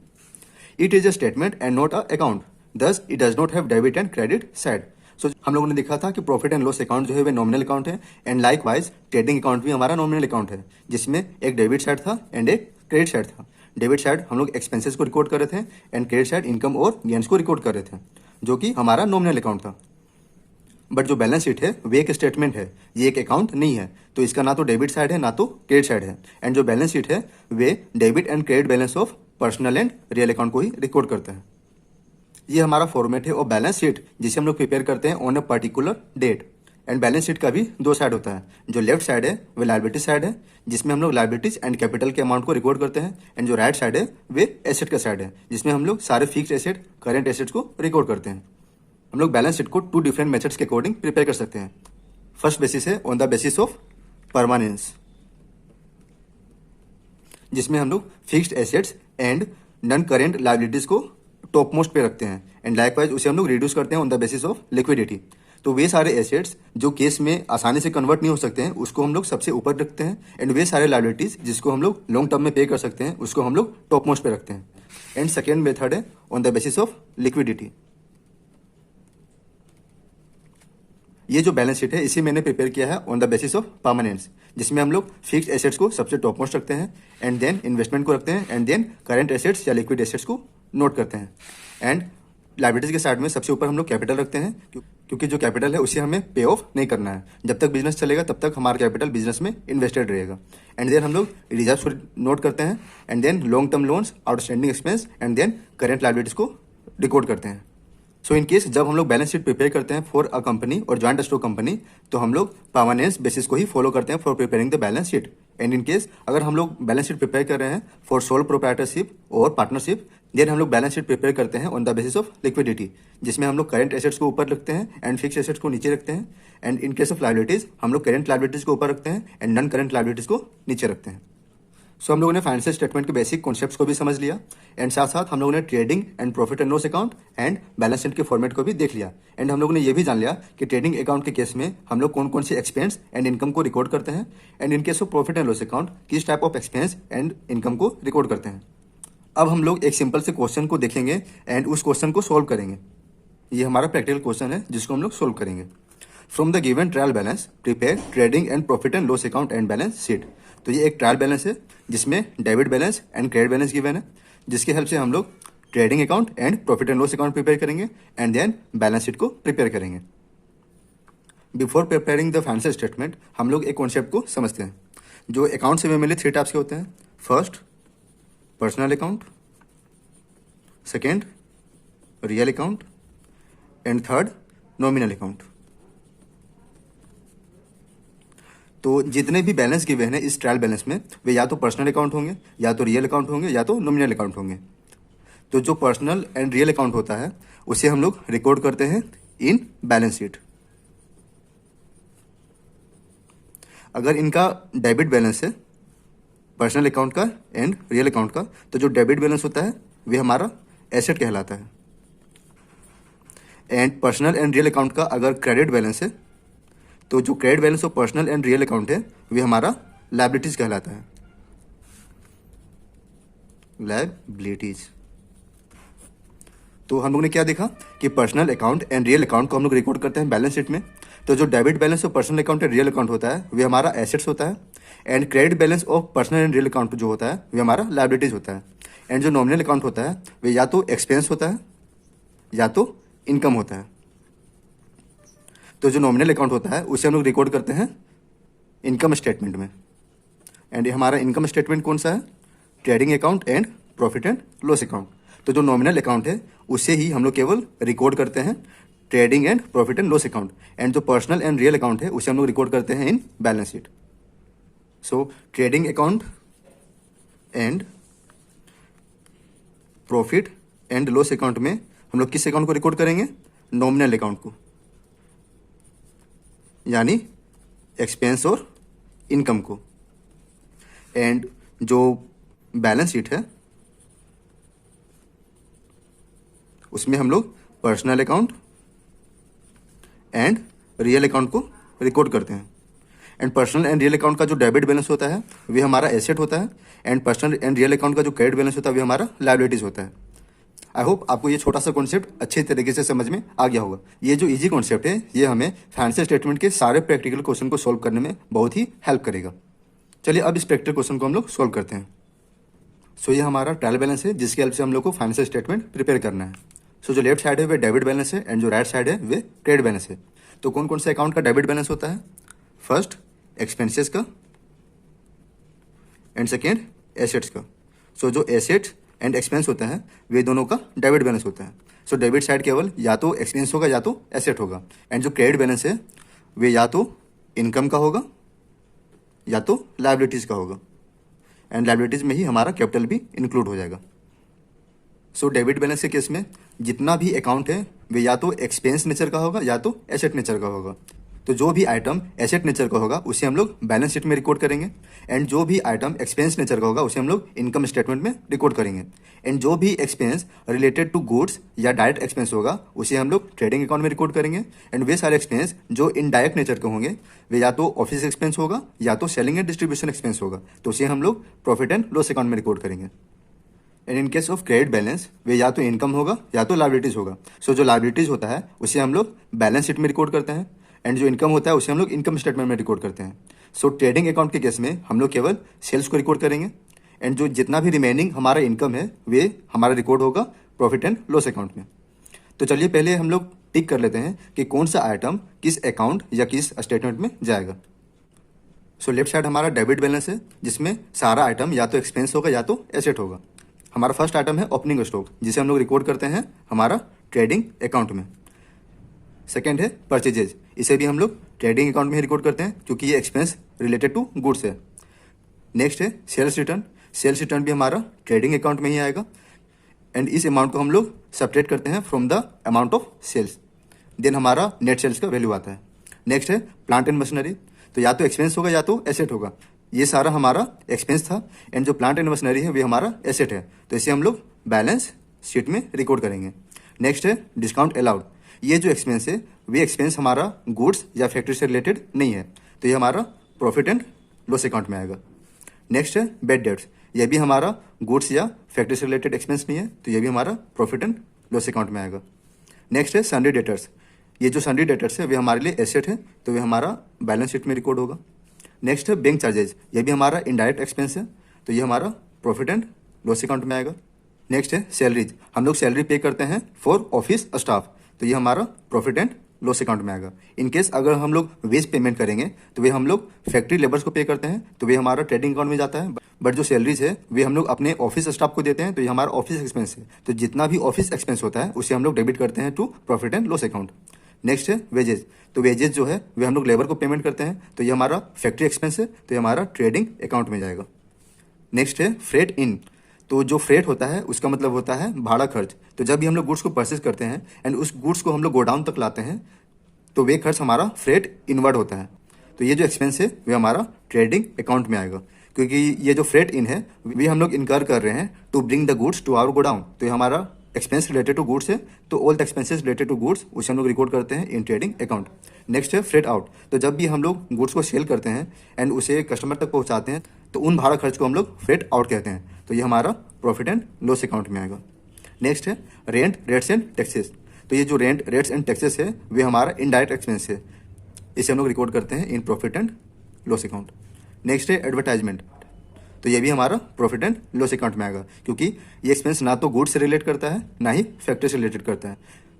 It is a statement and not a account, thus it does not have debit and credit side. So हम लोगों ने देखा था कि प्रॉफिट एंड लॉस अकाउंट जो है वे नॉमिनल अकाउंट है, and like wise trading account भी हमारा नॉमिनल अकाउंट है, जिसमें एक डेबिट साइड था एंड एक क्रेडिट साइड था। डेबिट साइड हम लोग एक्सपेंसेस को रिकॉर्ड कर रहे थे एंड क्रेडिट साइड इनकम और गेन्स को रिकॉर्ड कर रहे थे, जो कि हमारा नॉमिनल अकाउंट था। बट जो बैलेंस शीट है वे एक स्टेटमेंट है, ये एक अकाउंट नहीं है, तो इसका ना तो डेबिट साइड है ना तो क्रेडिट साइड है। एंड जो बैलेंस शीट है वे debit and credit balance of personal and real account को ही रिकॉर्ड करते हैं। ये हमारा फॉर्मेट है और बैलेंस शीट जिसे हम लोग प्रिपेयर करते हैं on a particular date. And balance sheet का भी 2 साइड होता है, जो लेफ्ट साइड है वे लायबिलिटी साइड है, जिसमें हम लोग लायबिलिटीज एंड कैपिटल के अमाउंट को रिकॉर्ड करते हैं, एंड जो राइट साइड है वे एसेट का साइड है, जिसमें हम लोग सारे फिक्स एसेट, करेंट एसेट्स को रिकॉर्ड करते हैं। हम लोग बैलेंस शीट को 2 डिफरेंट मेथड्स के अकॉर्डिंग प्रिपेयर कर सकते हैं। फर्स्ट बेसिस है on the basis of permanence, जिसमें हम लोग fixed assets and non current liabilities को टॉप मोस्ट पे रखते हैं, एंड लाइकवाइज उसे हम लोग रिड्यूस करते हैं on the basis of liquidity. तो वे सारे एसेट्स जो केस में आसानी से कन्वर्ट नहीं हो सकते हैं उसको हम लोग सबसे ऊपर रखते हैं, एंड वे सारे लायबिलिटीज जिसको हम लोग लॉन्ग टर्म में पे कर सकते हैं उसको हम लोग टॉप मोस्ट पे रखते हैं। एंड सेकेंड मेथड है on the basis of liquidity. ये जो बैलेंस शीट है इसे मैंने प्रिपेयर किया है on the basis of permanence, जिसमें हम लोग फिक्स्ड एसेट्स को सबसे टॉप मोस्ट रखते हैं, एंड देन इन्वेस्टमेंट को रखते हैं, एंड देन करेंट एसेट्स या लिक्विड एसेट्स को नोट करते हैं। एंड लायबिलिटीज के साइड में सबसे ऊपर हम लोग कैपिटल रखते हैं, क्योंकि जो कैपिटल है उसे हमें पे ऑफ नहीं करना है। जब तक बिजनेस चलेगा तब तक हमारा कैपिटल बिजनेस में इन्वेस्टेड रहेगा। एंड देन हम लोग रिजर्व्स को नोट करते हैं, and then long term loans, outstanding expense, and then current liabilities को रिकॉर्ड करते हैं। सो इन केस जब हम लोग बैलेंस शीट प्रिपेयर करते हैं फॉर अ कंपनी और जॉइंट स्टॉक कंपनी, तो हम लोग परमानेंस बेसिस को ही फॉलो करते हैं for preparing the balance sheet. And in case अगर हम लोग बैलेंस शीट प्रिपेयर कर रहे हैं फॉर सोल प्रोप्राइटरशिप और पार्टनरशिप, देन हम लोग बैलेंस शीट प्रिपेयर करते हैं on the basis of liquidity, जिसमें हम लोग करंट एसेट्स को ऊपर रखते हैं एंड फिक्स एसेट्स को नीचे रखते हैं। And in case of liabilities हम लोग करंट लायबिलिटीज को ऊपर रखते हैं एंड नॉन करंट लायबिलिटीज को नीचे रखते हैं। सो हम लोगों ने फाइनेंशियल स्टेटमेंट के बेसिक कॉन्सेप्ट्स को भी समझ लिया एंड साथ साथ हम लोगों ने trading and profit and loss account and balance sheet के फॉर्मेट को भी देख लिया। एंड हम लोगों ने ये भी जान लिया कि ट्रेडिंग अकाउंट के केस में हम लोग कौन कौन से एक्सपेंस एंड इनकम को रिकॉर्ड करते हैं, and in case of profit and loss account किस type of expense and income को रिकॉर्ड करते हैं। अब हम लोग एक सिंपल से क्वेश्चन को देखेंगे एंड उस क्वेश्चन को सॉल्व करेंगे। ये हमारा प्रैक्टिकल क्वेश्चन है जिसको हम लोग सोल्व करेंगे। From the given trial balance prepare trading and profit and loss account and balance sheet. तो ये एक ट्रायल बैलेंस है जिसमें debit balance and credit balance given है, जिसकी हेल्प से हम लोग trading account and profit and loss account prepare करेंगे एंड देन बैलेंस शीट को प्रिपेयर करेंगे। Before preparing the financial statement हम लोग एक कॉन्सेप्ट को समझते हैं। जो अकाउंट से मेनली 3 टाइप्स के होते हैं। First personal account, second real account and third nominal account. तो जितने भी बैलेंस गिवे हैं इस ट्रायल बैलेंस में वे या तो पर्सनल अकाउंट होंगे, या तो रियल अकाउंट होंगे, या तो नॉमिनल अकाउंट होंगे। तो जो पर्सनल एंड रियल अकाउंट होता है उसे हम लोग रिकॉर्ड करते हैं इन बैलेंस शीट। अगर इनका डेबिट बैलेंस है पर्सनल अकाउंट का एंड रियल अकाउंट का, तो जो डेबिट बैलेंस होता है वे हमारा एसेट कहलाता है। And personal and real account का अगर क्रेडिट बैलेंस है, तो जो credit balance of personal and real account है वे हमारा लायबिलिटीज कहलाता है। लायबिलिटीज। तो हम लोग ने क्या देखा कि personal account and real account को हम लोग रिकॉर्ड करते हैं बैलेंस शीट में। तो जो debit balance of personal account and real account होता है वे हमारा एसेट्स होता है, and credit balance of personal and real account जो होता है वे हमारा लायबिलिटीज होता है। एंड जो नॉमिनल अकाउंट होता है वे या तो एक्सपेंस होता है या तो इनकम होता है। तो जो नॉमिनल अकाउंट होता है उसे हम लोग रिकॉर्ड करते हैं इनकम स्टेटमेंट में। एंड हमारा इनकम स्टेटमेंट कौन सा है? Trading account and profit and loss account. तो जो नॉमिनल अकाउंट है उसे ही हम लोग केवल रिकॉर्ड करते हैं trading and profit and loss account. And जो पर्सनल एंड रियल अकाउंट है उसे हम लोग रिकॉर्ड करते हैं in balance sheet. So trading account and profit and loss account में हम लोग किस अकाउंट को रिकॉर्ड करेंगे? नॉमिनल अकाउंट को, यानी एक्सपेंस और इनकम को। एंड जो बैलेंस शीट है उसमें हम लोग personal account and real account को रिकॉर्ड करते हैं। And personal and real account का जो डेबिट बैलेंस होता है वे हमारा एसेट होता है, and personal and real account का जो क्रेडिट बैलेंस होता है वे हमारा लायबिलिटीज होता है। आई होप आपको ये छोटा सा कॉन्सेप्ट अच्छे तरीके से समझ में आ गया होगा। ये जो इजी कॉन्सेप्ट है ये हमें फाइनेंशियल स्टेटमेंट के सारे प्रैक्टिकल क्वेश्चन को सॉल्व करने में बहुत ही हेल्प करेगा। चलिए अब इस प्रैक्टिकल क्वेश्चन को हम लोग सॉल्व करते हैं। सो ये हमारा ट्रायल बैलेंस है जिसकी हेल्प से हम लोग को फाइनेंशियल स्टेटमेंट प्रिपेयर करना है। सो जो लेफ्ट साइड है वे डेबिट बैलेंस है एंड जो राइट साइड है वे क्रेडिट बैलेंस है। तो कौन कौन से अकाउंट का डेबिट बैलेंस होता है? फर्स्ट एक्सपेंसेस का एंड सेकेंड एसेट्स का। सो जो एसेट्स एंड एक्सपेंस होता है वे दोनों का डेबिट बैलेंस होता है। सो डेबिट साइड केवल या तो एक्सपेंस होगा या तो एसेट होगा। एंड जो क्रेडिट बैलेंस है वे या तो इनकम का होगा या तो लायबिलिटीज का होगा। एंड लायबिलिटीज में ही हमारा कैपिटल भी इंक्लूड हो जाएगा। सो डेबिट बैलेंस के केस में जितना भी अकाउंट है वे या तो एक्सपेंस नेचर का होगा या तो एसेट नेचर का होगा। तो जो भी आइटम एसेट नेचर का होगा उसे हम लोग बैलेंस शीट में रिकॉर्ड करेंगे, एंड जो भी आइटम एक्सपेंस नेचर का होगा उसे हम लोग इनकम स्टेटमेंट में रिकॉर्ड करेंगे। एंड जो भी एक्सपेंस रिलेटेड टू गुड्स या डायरेक्ट एक्सपेंस होगा उसे हम लोग ट्रेडिंग अकाउंट में रिकॉर्ड करेंगे। एंड वे सारे एक्सपेंस जो इनडायरेक्ट नेचर के होंगे वे या तो ऑफिस एक्सपेंस होगा या तो सेलिंग एंड डिस्ट्रीब्यूशन एक्सपेंस होगा, तो उसे हम लोग प्रॉफिट एंड लॉस अकाउंट में रिकॉर्ड करेंगे। And in case of credit balance way या तो इनकम होगा या तो लायबिलिटीज होगा। सो जो लायबिलिटीज होता है उसे हम लोग बैलेंस शीट में रिकॉर्ड करते हैं, एंड जो इनकम होता है उसे हम लोग इनकम स्टेटमेंट में रिकॉर्ड करते हैं। सो ट्रेडिंग अकाउंट के केस में हम लोग केवल सेल्स को रिकॉर्ड करेंगे, एंड जो जितना भी रिमेनिंग हमारा इनकम है वे हमारा रिकॉर्ड होगा प्रॉफिट एंड लॉस अकाउंट में। तो चलिए पहले हम लोग टिक कर लेते हैं कि कौन सा आइटम किस अकाउंट या किस स्टेटमेंट में जाएगा। सो लेफ्ट साइड हमारा डेबिट बैलेंस है जिसमें सारा आइटम या तो एक्सपेंस होगा या तो एसेट होगा। हमारा फर्स्ट आइटम है ओपनिंग स्टॉक जिसे हम लोग रिकॉर्ड करते हैं हमारा ट्रेडिंग अकाउंट में। सेकेंड है परचेजेज, इसे भी हम लोग ट्रेडिंग अकाउंट में ही रिकॉर्ड करते हैं क्योंकि ये एक्सपेंस रिलेटेड टू गुड्स है। नेक्स्ट है सेल्स रिटर्न, सेल्स रिटर्न भी हमारा ट्रेडिंग अकाउंट में ही आएगा एंड इस अमाउंट को हम लोग सब्ट्रैक्ट करते हैं from the amount of sales, then हमारा नेट सेल्स का वैल्यू आता है। नेक्स्ट है प्लांट एंड मशीनरी, तो या तो एक्सपेंस होगा या तो एसेट होगा। ये सारा हमारा एक्सपेंस था एंड जो प्लांट एंड मशीनरी है वो हमारा एसेट है, तो इसे हम लोग बैलेंस शीट में रिकॉर्ड करेंगे। नेक्स्ट है डिस्काउंट अलाउड, ये जो एक्सपेंस है वे एक्सपेंस हमारा गुड्स या फैक्ट्री से रिलेटेड नहीं है, तो ये हमारा प्रॉफिट एंड लॉस अकाउंट में आएगा। नेक्स्ट है बेड डेट्स, ये भी हमारा गुड्स या फैक्ट्री से रिलेटेड एक्सपेंस नहीं है, तो ये भी हमारा प्रॉफिट एंड लॉस अकाउंट में आएगा। नेक्स्ट है सन्ड्री डेटर्स, ये जो सन्ड्री डेटर्स है वे हमारे लिए एसेट है, तो वे हमारा बैलेंस शीट में रिकॉर्ड होगा। नेक्स्ट है बैंक चार्जेज, ये भी हमारा इनडायरेक्ट एक्सपेंस है, तो ये हमारा प्रॉफिट एंड लॉस अकाउंट में आएगा। नेक्स्ट है सैलरीज, हम लोग सैलरी पे करते हैं फॉर ऑफिस स्टाफ, तो ये हमारा प्रॉफिट एंड लॉस अकाउंट में आएगा। इनकेस अगर हम लोग वेज पेमेंट करेंगे तो वे हम लोग फैक्ट्री लेबर्स को पे करते हैं, तो वे हमारा ट्रेडिंग अकाउंट में जाता है। बट जो सैलरीज है वे हम लोग अपने ऑफिस स्टाफ को देते हैं, तो ये हमारा ऑफिस एक्सपेंस है, तो जितना भी ऑफिस एक्सपेंस होता है उसे हम लोग डेबिट करते हैं to profit and loss account. Next है वेजेस, तो वेजेस जो है वे हम लोग लेबर को पेमेंट करते हैं, तो ये हमारा फैक्ट्री एक्सपेंस है, तो ये हमारा ट्रेडिंग अकाउंट में जाएगा। नेक्स्ट है फ्रेट इन, तो जो फ्रेट होता है उसका मतलब होता है भाड़ा खर्च, तो जब भी हम लोग गुड्स को परचेज करते हैं एंड उस गुड्स को हम लोग गोडाउन तक लाते हैं तो वे खर्च हमारा फ्रेट इनवर्ड होता है, तो ये जो एक्सपेंस है वे हमारा ट्रेडिंग अकाउंट में आएगा, क्योंकि ये जो फ्रेट इन है वे हम लोग इनकर कर रहे हैं to bring the goods to our godown, तो ये हमारा एक्सपेंस रिलेटेड टू गुड्स है, तो all the expenses related to goods उसे हम लोग रिकॉर्ड करते हैं इन ट्रेडिंग अकाउंट। नेक्स्ट है फ्रेट आउट, तो जब भी हम लोग गुड्स को सेल करते हैं एंड उसे कस्टमर तक पहुंचाते हैं तो उन भाड़ा खर्च को हम लोग फ्रेट आउट कहते हैं, तो ये हमारा प्रॉफिट एंड लॉस अकाउंट में आएगा। नेक्स्ट है रेंट रेट्स एंड टैक्सेस, तो ये जो रेंट रेट्स एंड टैक्सेस है वे हमारा इनडायरेक्ट एक्सपेंस है, इसे हम लोग रिकॉर्ड करते हैं इन profit and loss account. Next है एडवर्टाइजमेंट, तो ये भी हमारा प्रॉफिट एंड लॉस अकाउंट में आएगा, क्योंकि ये एक्सपेंस ना तो गुड्स से रिलेट करता है ना ही फैक्ट्री से रिलेटेड करता है।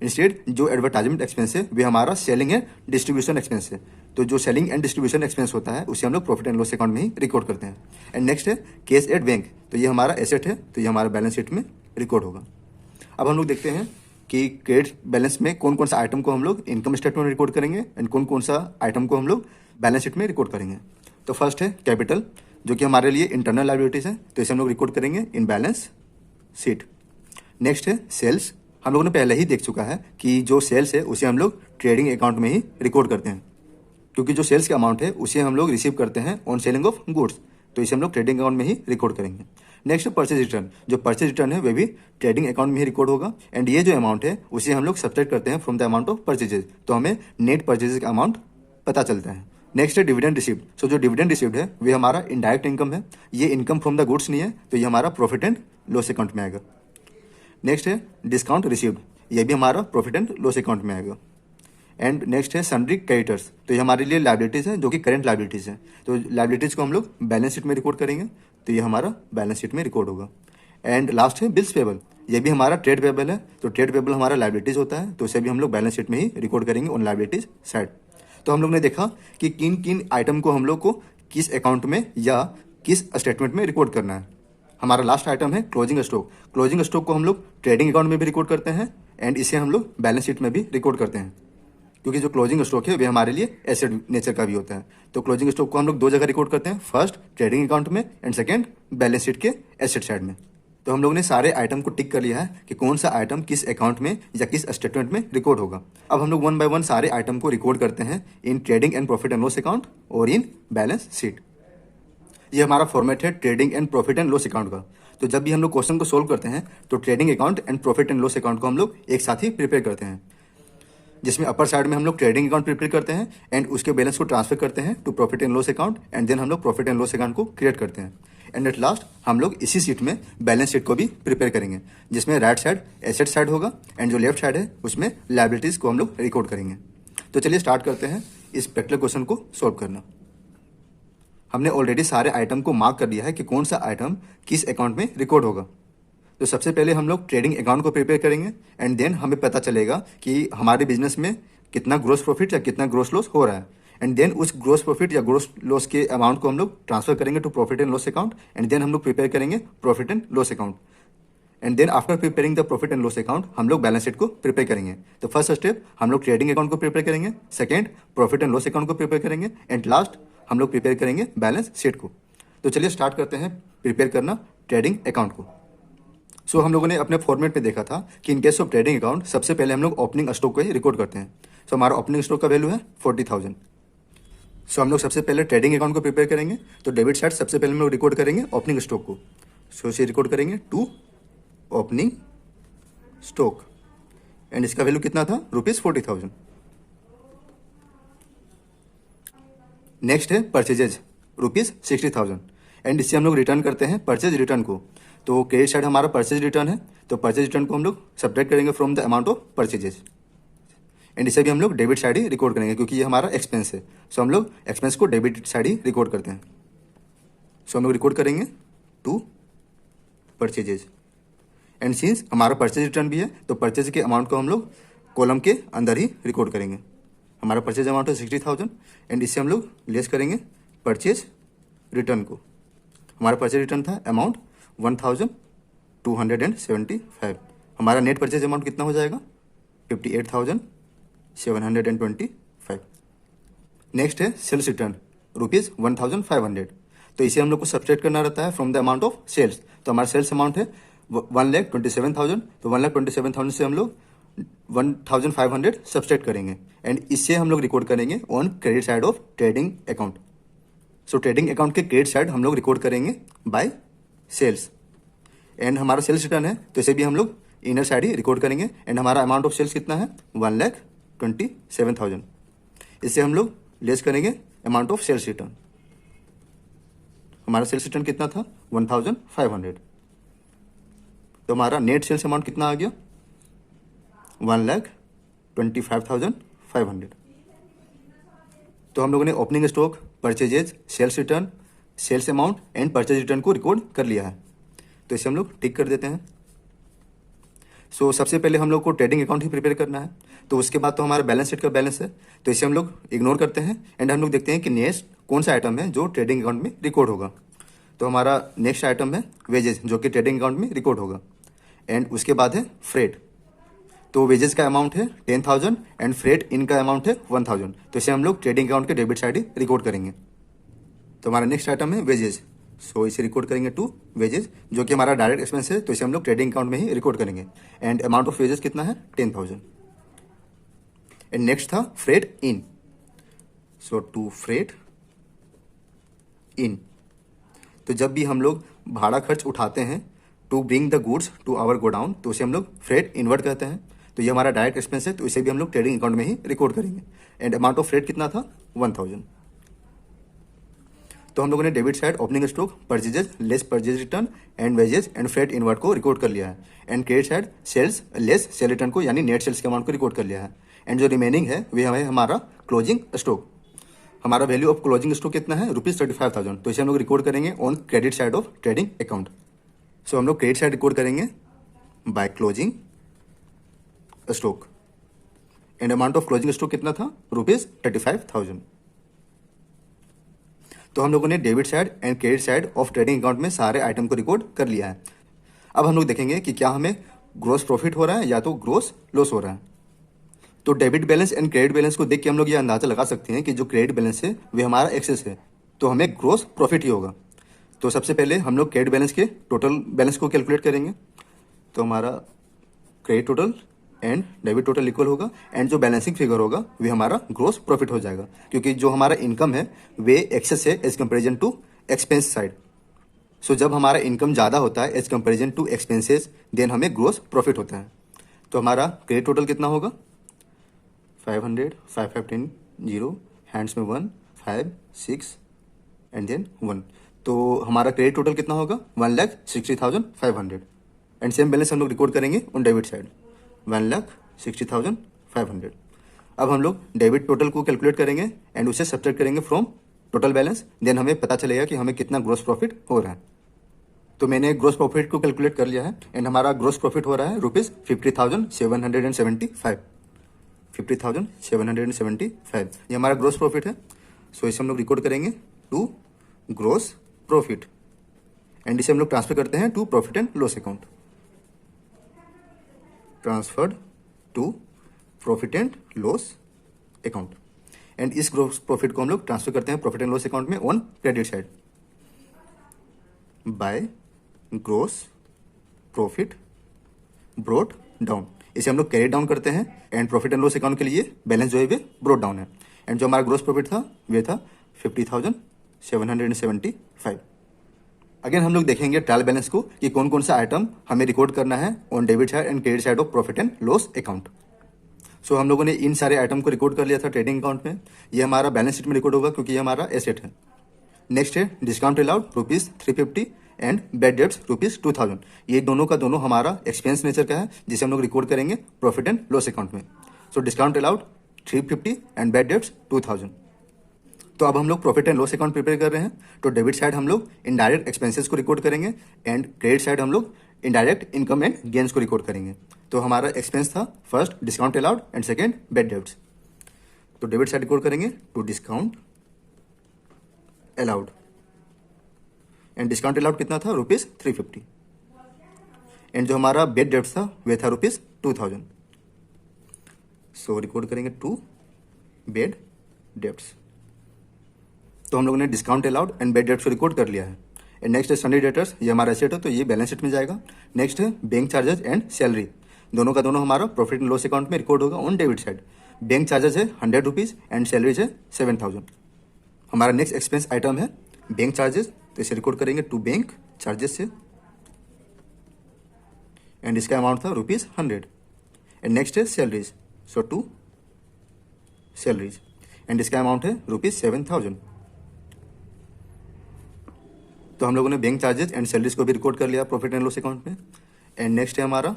इंस्टेड जो एडवर्टाइजमेंट एक्सपेंस है वे हमारा सेलिंग एंड डिस्ट्रीब्यूशन एक्सपेंस है, तो जो सेलिंग एंड डिस्ट्रीब्यूशन एक्सपेंस होता है उसे हम लोग प्रॉफिट एंड लॉस अकाउंट में ही रिकॉर्ड करते हैं। एंड नेक्स्ट है कैश एट बैंक, तो ये हमारा एसेट है, तो ये हमारा बैलेंस शीट में रिकॉर्ड होगा। अब हम लोग देखते हैं कि क्रेडिट बैलेंस में कौन कौन सा आइटम को हम लोग इनकम स्टेटमेंट में रिकॉर्ड करेंगे एंड कौन कौन सा आइटम को हम लोग बैलेंस शीट में रिकॉर्ड करेंगे। तो फर्स्ट है कैपिटल, जो कि हमारे लिए इंटरनल लायबिलिटीज है, तो इसे हम लोग रिकॉर्ड करेंगे इन बैलेंस शीट। नेक्स्ट है सेल्स, हम लोगों ने पहले ही देख चुका है कि जो सेल्स है उसे हम लोग ट्रेडिंग अकाउंट में ही रिकॉर्ड करते हैं, क्योंकि जो सेल्स का अमाउंट है उसे हम लोग रिसीव करते हैं ऑन सेलिंग ऑफ गुड्स, तो इसे हम लोग ट्रेडिंग अकाउंट में ही रिकॉर्ड करेंगे। नेक्स्ट परचेज रिटर्न, जो परचेज रिटर्न है वह भी ट्रेडिंग अकाउंट में ही रिकॉर्ड होगा एंड ये जो अमाउंट है उसे हम लोग सब्ट्रैक्ट करते हैं from the amount of purchases, तो हमें नेट परचेजेज का अमाउंट पता चलता है। नेक्स्ट है डिविडेंड रिसीव्ड, सो जो डिविडेंड रिसीव्ड है वे हमारा इनडायरेक्ट इनकम है, ये इनकम फ्रॉम द गुड्स नहीं है, तो ये हमारा प्रॉफिट एंड लॉस अकाउंट में आएगा। नेक्स्ट है डिस्काउंट रिसीव्ड, ये भी हमारा प्रॉफिट एंड लॉस अकाउंट में आएगा। एंड नेक्स्ट है सन्ड्री क्रेडिटर्स, तो ये हमारे लिए लायबिलिटीज है जो कि करेंट लायबिलिटीज है, तो लायबिलिटीज को हम लोग बैलेंस शीट में रिकॉर्ड करेंगे, तो ये हमारा बैलेंस शीट में रिकॉर्ड होगा। एंड लास्ट है बिल्स पेबल, ये भी हमारा ट्रेड पेबल है, तो ट्रेड पेबल हमारा लायबिलिटीज होता है, तो इसे भी हम लोग बैलेंस शीट में ही रिकॉर्ड करेंगे ऑन लायबिलिटीज साइड। तो हम लोग ने देखा कि किन किन आइटम को हम लोग को किस अकाउंट में या किस स्टेटमेंट में रिकॉर्ड करना है। हमारा लास्ट आइटम है क्लोजिंग स्टॉक, क्लोजिंग स्टॉक को हम लोग ट्रेडिंग अकाउंट में भी रिकॉर्ड करते हैं एंड इसे हम लोग बैलेंस शीट में भी रिकॉर्ड करते हैं, क्योंकि जो क्लोजिंग स्टॉक है वे हमारे लिए एसेट नेचर का भी होता है। तो क्लोजिंग स्टॉक को हम लोग दो जगह रिकॉर्ड करते हैं, फर्स्ट ट्रेडिंग अकाउंट में एंड सेकेंड बैलेंस शीट के एसेट साइड में। तो हम लोग ने सारे आइटम को टिक कर लिया है कि कौन सा आइटम किस अकाउंट में या किस स्टेटमेंट में रिकॉर्ड होगा। अब हम लोग वन बाय वन सारे आइटम को रिकॉर्ड करते हैं in trading and profit and loss account और इन बैलेंस शीट। ये हमारा फॉर्मेट है trading and profit and loss account का। तो जब भी हम लोग क्वेश्चन को सोल्व करते हैं तो trading account and profit and loss account को हम लोग एक साथ ही प्रिपेयर करते हैं, जिसमें अपर साइड में हम लोग ट्रेडिंग अकाउंट प्रिपेयर करते हैं एंड उसके बैलेंस को ट्रांसफर करते हैं to profit and loss account and then हम लोग प्रॉफिट एंड लॉस अकाउंट को क्रिएट करते हैं। एंड एट लास्ट हम लोग इसी शीट में बैलेंस शीट को भी प्रिपेयर करेंगे, जिसमें राइट साइड एसेट साइड होगा एंड जो लेफ्ट साइड है उसमें लायबिलिटीज को हम लोग रिकॉर्ड करेंगे। तो चलिए स्टार्ट करते हैं इस पर्टिकुलर क्वेश्चन को सॉल्व करना। हमने ऑलरेडी सारे आइटम को मार्क कर दिया है कि कौन सा आइटम किस अकाउंट में रिकॉर्ड होगा। तो सबसे पहले हम लोग ट्रेडिंग अकाउंट को प्रिपेयर करेंगे एंड देन हमें पता चलेगा कि हमारे बिजनेस में कितना ग्रोस प्रॉफिट या कितना ग्रोस लॉस हो रहा है एंड देन उस ग्रोस प्रॉफिट या ग्रोस लॉस के अमाउंट को हम लोग ट्रांसफर करेंगे to profit and loss account and then हम लोग प्रिपेयर करेंगे profit and loss account. And then after preparing the profit and loss account हम लोग बैलेंस शीट को प्रिपेयर करेंगे। तो फर्स्ट स्टेप हम लोग ट्रेडिंग अकाउंट को प्रिपेयर करेंगे, second profit and loss account को प्रिपेयर करेंगे, एंड लास्ट हम लोग प्रिपेयर करेंगे बैलेंस शीट को। तो चलिए स्टार्ट करते हैं प्रिपेयर करना ट्रेडिंग अकाउंट को। सो हम लोगों ने अपने फॉर्मेट में देखा था कि इन केस ऑफ ट्रेडिंग अकाउंट सबसे पहले हम लोग ओपनिंग स्टॉक को ही रिकॉर्ड करते हैं। सो हमारा ओपनिंग स्टॉक का वैल्यू है 40,000। सो हम लोग सबसे पहले ट्रेडिंग अकाउंट को प्रिपेयर करेंगे। तो डेबिट साइड सबसे पहले हम लोग रिकॉर्ड करेंगे ओपनिंग स्टॉक को। सो इसे रिकॉर्ड करेंगे टू ओपनिंग स्टॉक एंड इसका वैल्यू कितना था ₹40,000। नेक्स्ट है परचेजेज ₹60,000 एंड इससे हम लोग रिटर्न करते हैं परचेज रिटर्न को। तो क्रेडिट साइड हमारा परचेज रिटर्न है, तो परचेज रिटर्न को हम लोग सब्ट्रैक्ट करेंगे from the amount of purchases and इसे भी हम लोग डेबिट साइड ही रिकॉर्ड करेंगे क्योंकि ये हमारा एक्सपेंस है। सो हम लोग एक्सपेंस को डेबिट साइड ही रिकॉर्ड करते हैं। सो हम लोग रिकॉर्ड करेंगे टू परचेजेज एंड सिंस हमारा परचेज रिटर्न भी है तो परचेज के अमाउंट को हम लोग कॉलम के अंदर ही रिकॉर्ड करेंगे। हमारा परचेज अमाउंट है 60,000 एंड इससे हम लोग लेस करेंगे परचेज रिटर्न को। हमारा परचेज रिटर्न था अमाउंट 1,275। हमारा नेट परचेज अमाउंट कितना हो जाएगा 58,725। नेक्स्ट है सेल्स रिटर्न ₹1,500। तो इसे हम लोग को सब्ट्रैक्ट करना रहता है from the amount of sales. तो हमारा सेल्स अमाउंट है 1,27,000। तो 1,27,000 से हम लोग 1,500 सब्ट्रैक्ट करेंगे एंड इससे हम लोग रिकॉर्ड करेंगे on credit side of trading account. So trading account के क्रेडिट साइड हम लोग रिकॉर्ड करेंगे बाय सेल्स एंड हमारा सेल्स रिटर्न है तो इसे भी हम लोग इनर साइड ही रिकॉर्ड करेंगे एंड हमारा अमाउंट ऑफ सेल्स कितना है 1,27,000। इससे हम लोग लेस करेंगे अमाउंट ऑफ सेल्स रिटर्न। हमारा सेल्स रिटर्न कितना था 1,500। तो हमारा नेट सेल्स अमाउंट कितना आ गया 1,25,500। तो हम लोगों ने opening stock, purchases, sales return, sales amount and purchase return को रिकॉर्ड कर लिया है। तो इसे हम लोग टिक कर देते हैं। सो सबसे पहले हम लोग को ट्रेडिंग अकाउंट ही प्रिपेयर करना है। तो उसके बाद तो हमारा बैलेंस शीट का बैलेंस है तो इसे हम लोग इग्नोर करते हैं एंड हम लोग देखते हैं कि नेक्स्ट कौन सा आइटम है जो ट्रेडिंग अकाउंट में रिकॉर्ड होगा। तो हमारा नेक्स्ट आइटम है वेजेस जो कि ट्रेडिंग अकाउंट में रिकॉर्ड होगा एंड उसके बाद है फ्रेट। तो वेजेस का अमाउंट है 10,000 एंड फ्रेट इन का अमाउंट है 1,000। तो इसे हम लोग ट्रेडिंग अकाउंट के डेबिट साइड ही रिकॉर्ड करेंगे। तो हमारा नेक्स्ट आइटम है वेजेस। सो इसे रिकॉर्ड करेंगे टू वेजेस जो कि हमारा डायरेक्ट एक्सपेंस है तो इसे हम लोग ट्रेडिंग अकाउंट में ही रिकॉर्ड करेंगे एंड अमाउंट ऑफ वेजेस कितना है 10,000। एंड नेक्स्ट था freight in. So two freight in. तो जब भी हम लोग भाड़ा खर्च उठाते हैं to bring the goods to our godown तो उसे हम लोग फ्रेट इनवर्ट कहते हैं। तो ये हमारा डायरेक्ट एक्सपेंस है तो इसे भी हम लोग ट्रेडिंग अकाउंट में ही रिकॉर्ड करेंगे एंड अमाउंट ऑफ फ्रेट कितना था 1,000। तो हम लोगों ने debit side opening stock, purchases, less purchase return and wages and freight inward को रिकॉर्ड कर लिया है and credit side sales less sale return को यानी नेट सेल्स के अमाउंट को रिकॉर्ड कर लिया है एंड जो रिमेनिंग है वे हमें हमारा क्लोजिंग स्टॉक। हमारा वैल्यू ऑफ क्लोजिंग स्टॉक कितना है ₹35,000। तो इसे हम लोग रिकॉर्ड करेंगे on credit side of trading account. So हम लोग क्रेडिट साइड रिकॉर्ड करेंगे by closing stock and amount of closing stock कितना था ₹35,000। तो हम लोगों ने debit side and credit side of trading account में सारे आइटम को रिकॉर्ड कर लिया है। अब हम लोग देखेंगे कि क्या हमें ग्रोस प्रॉफिट हो रहा है या तो ग्रोस लॉस हो रहा है। तो debit balance and credit balance को देख के हम लोग ये अंदाजा लगा सकते हैं कि जो क्रेडिट बैलेंस है वे हमारा एक्सेस है तो हमें ग्रोस प्रॉफिट ही होगा। तो सबसे पहले हम लोग क्रेडिट बैलेंस के टोटल बैलेंस को कैलकुलेट करेंगे। तो हमारा credit total and debit total equal होगा एंड जो बैलेंसिंग फिगर होगा वे हमारा ग्रोस प्रॉफिट हो जाएगा क्योंकि जो हमारा इनकम है वे एक्सेस है as comparison to expense side. So जब हमारा इनकम ज़्यादा होता है as comparison to expenses then हमें ग्रोस प्रॉफिट होता है। तो हमारा क्रेडिट टोटल कितना होगा 500, 515, 0 हैंड्स में 1, 5, 6 एंड देन 1। तो हमारा क्रेडिट टोटल कितना होगा 1,60,500 एंड सेम बैलेंस हम लोग रिकॉर्ड करेंगे ऑन डेबिट साइड 1,60,500। अब हम लोग डेबिट टोटल को कैलकुलेट करेंगे एंड उसे सब्ट्रैक्ट करेंगे फ्रॉम टोटल बैलेंस देन हमें पता चलेगा कि हमें कितना ग्रोस प्रॉफिट हो रहा है। तो मैंने ग्रोस प्रॉफिट को कैलकुलेट कर लिया है एंड हमारा ग्रोस प्रॉफिट हो रहा है ₹50,775। 50,775 ये हमारा ग्रोस प्रॉफिट है। सो इसे हम लोग रिकॉर्ड करेंगे टू ग्रोस प्रॉफिट एंड इसे हम लोग ट्रांसफर करते हैं to profit and loss account. Transferred to profit and loss account. And इस ग्रोस प्रॉफिट को हम लोग ट्रांसफर करते हैं प्रॉफिट एंड लॉस अकाउंट में on credit side by gross profit brought down. इसे हम लोग कैरी डाउन करते हैं and profit and loss account के लिए बैलेंस जो है वे ब्रोट डाउन है। एंड जो हमारा ग्रोस प्रॉफिट था वे था 50,775। अगेन हम लोग देखेंगे ट्रायल बैलेंस को कि कौन कौन सा आइटम हमें रिकॉर्ड करना है on debit side and credit side of profit and loss account. So हम लोगों ने इन सारे आइटम को रिकॉर्ड कर लिया था ट्रेडिंग अकाउंट में। ये हमारा बैलेंस शीट में रिकॉर्ड होगा क्योंकि ये हमारा एसेट है। नेक्स्ट है discount allowed ₹350 and bad debts ₹2000। ये दोनों का दोनों हमारा एक्सपेंस नेचर का है जिसे हम लोग रिकॉर्ड करेंगे प्रॉफिट एंड लॉस अकाउंट में। So discount allowed 350 and bad debts 2000। तो अब हम लोग profit and loss account prepare कर रहे हैं। तो डेबिट साइड हम लोग इनडायरेक्ट एक्सपेंसेस को रिकॉर्ड करेंगे एंड क्रेडिट साइड हम लोग इनडायरेक्ट इनकम एंड गेन्स को रिकॉर्ड करेंगे। तो हमारा एक्सपेंस था first discount allowed and second bad debts. तो डेबिट साइड रिकॉर्ड करेंगे to discount allowed and discount allowed कितना था ₹350 एंड जो हमारा बैड डेब्ट्स था वे था ₹2000। सो रिकॉर्ड करेंगे टू बैड डेब्ट्स। तो हम लोगों ने discount allowed and bad debts को रिकॉर्ड कर लिया है। एंड नेक्स्ट है सन्डी डेटर्स, ये हमारा एसेट है तो ये बैलेंस शीट में जाएगा। नेक्स्ट है बैंक चार्जेस एंड सैलरी, दोनों का दोनों हमारा प्रॉफिट एंड लॉस अकाउंट में रिकॉर्ड होगा on debit side. Bank charges है ₹100 एंड सैलरीज है 7000। हमारा नेक्स्ट एक्सपेंस आइटम है बैंक चार्जेस, तो इसे रिकॉर्ड करेंगे टू बैंक चार्जेस से एंड इसका अमाउंट था ₹100। एंड नेक्स्ट है salaries, so to salaries and इसका अमाउंट है ₹7000। तो हम लोगों ने बैंक चार्जेस एंड सैलरीज को भी रिकॉर्ड कर लिया प्रॉफिट एंड लॉस अकाउंट में। एंड नेक्स्ट है हमारा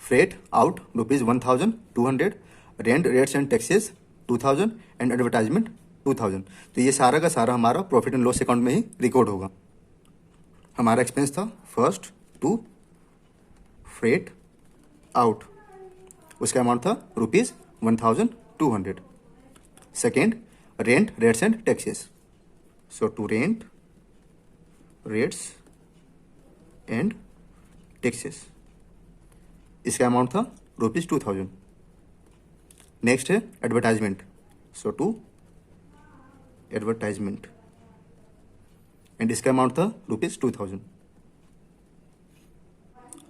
freight out ₹1200, rent rates and taxes 2000 and advertisement 2000। तो ये सारा का सारा हमारा प्रॉफिट एंड लॉस अकाउंट में ही रिकॉर्ड होगा। हमारा एक्सपेंस था फर्स्ट टू फ्रेट आउट, उसका अमाउंट था ₹1200। Second rent rates and taxes, so to rent rates and taxes, इसका अमाउंट था ₹2000। नेक्स्ट है advertisement, so to advertisement and इसका अमाउंट था ₹2000।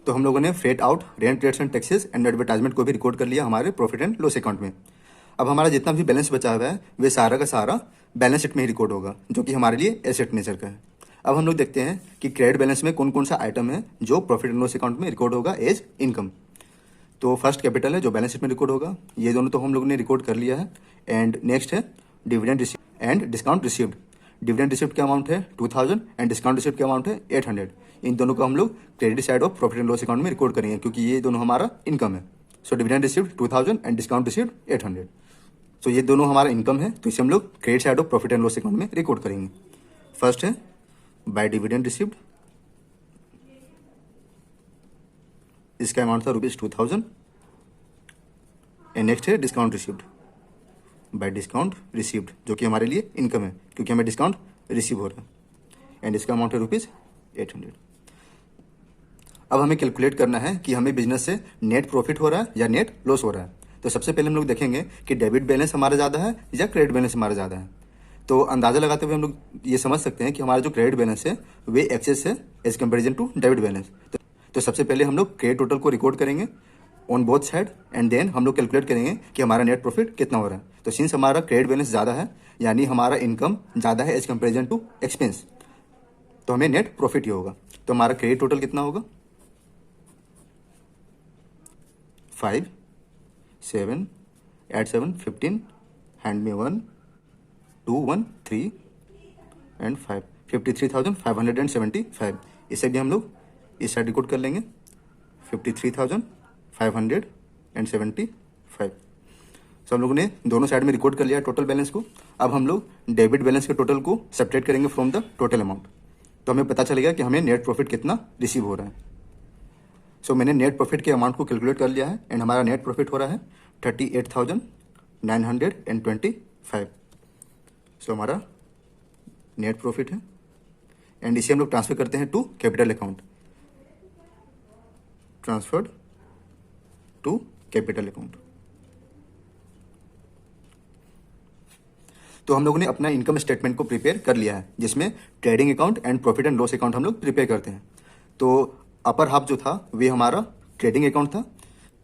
तो हम लोगों ने freight out, rent rates and taxes and advertisement को भी रिकॉर्ड कर लिया हमारे प्रॉफिट एंड लॉस अकाउंट में। अब हमारा जितना भी बैलेंस बचा हुआ है वे सारा का सारा बैलेंस शीट में ही रिकॉर्ड होगा जो कि हमारे लिए एसेट नेचर का है। अब हम लोग देखते हैं कि क्रेडिट बैलेंस में कौन कौन सा आइटम है जो प्रॉफिट एंड लॉस अकाउंट में रिकॉर्ड होगा एज इनकम। तो फर्स्ट कैपिटल है जो बैलेंस शीट में रिकॉर्ड होगा, ये दोनों तो हम लोग ने रिकॉर्ड कर लिया है। एंड नेक्स्ट है dividend received and discount received. Dividend received का अमाउंट है 2000 एंड डिस्काउंट रिसीव्ड का अमाउंट है 800। इन दोनों को हम लोग credit side of profit and loss account में रिकॉर्ड करेंगे क्योंकि ये दोनों हमारा इनकम है। So dividend received 2000 and discount received 800। सो ये दोनों हमारा इनकम है तो इसे हम लोग credit side of profit and loss account में रिकॉर्ड करेंगे। फर्स्ट है बाय डिविडेंड रिसीव्ड, इसका अमाउंट था ₹2000 एंड नेक्स्ट है discount received by discount received जो कि हमारे लिए इनकम है क्योंकि हमें डिस्काउंट रिसीव हो रहा है एंड इसका अमाउंट है ₹800। अब हमें कैलकुलेट करना है कि हमें बिजनेस से नेट प्रॉफिट हो रहा है या नेट लॉस हो रहा है। तो सबसे पहले हम लोग देखेंगे कि डेबिट बैलेंस हमारा ज़्यादा है या क्रेडिट बैलेंस हमारा ज़्यादा है। तो अंदाज़ा लगाते हुए हम लोग ये समझ सकते हैं कि हमारा जो क्रेडिट बैलेंस है वे एक्सेस है as comparison to debit balance. तो सबसे पहले हम लोग क्रेडिट टोटल को रिकॉर्ड करेंगे on both side and then हम लोग कैलकुलेट करेंगे कि हमारा नेट प्रॉफिट कितना हो रहा है। तो सिंस हमारा क्रेडिट बैलेंस ज़्यादा है यानी हमारा इनकम ज़्यादा है एज कंपेरिजन टू एक्सपेंस, तो हमें नेट प्रॉफिट ही होगा। तो हमारा क्रेडिट टोटल कितना होगा 5 7 8 7 15 हैंड में 1 2 1 3 एंड 5 53,575। इसे भी हम लोग इस साइड रिकॉर्ड कर लेंगे 53,575। सो हम लोगों ने दोनों साइड में रिकॉर्ड कर लिया टोटल बैलेंस को। अब हम लोग डेबिट बैलेंस के टोटल को सब्ट्रैक्ट करेंगे फ्रॉम द टोटल अमाउंट, तो हमें पता चलेगा कि हमें नेट प्रॉफिट कितना रिसीव हो रहा है। सो मैंने नेट प्रॉफिट के अमाउंट को कैलकुलेट कर लिया है एंड हमारा नेट प्रॉफिट हो रहा है 38,925। सो हमारा नेट प्रॉफिट है एंड इसे हम लोग ट्रांसफर करते हैं to capital account, transferred to capital account. तो हम लोगों ने अपना इनकम स्टेटमेंट को प्रिपेयर कर लिया है, जिसमें trading account and profit and loss account हम लोग प्रिपेयर करते हैं। तो अपर हाफ जो था वे हमारा ट्रेडिंग अकाउंट था,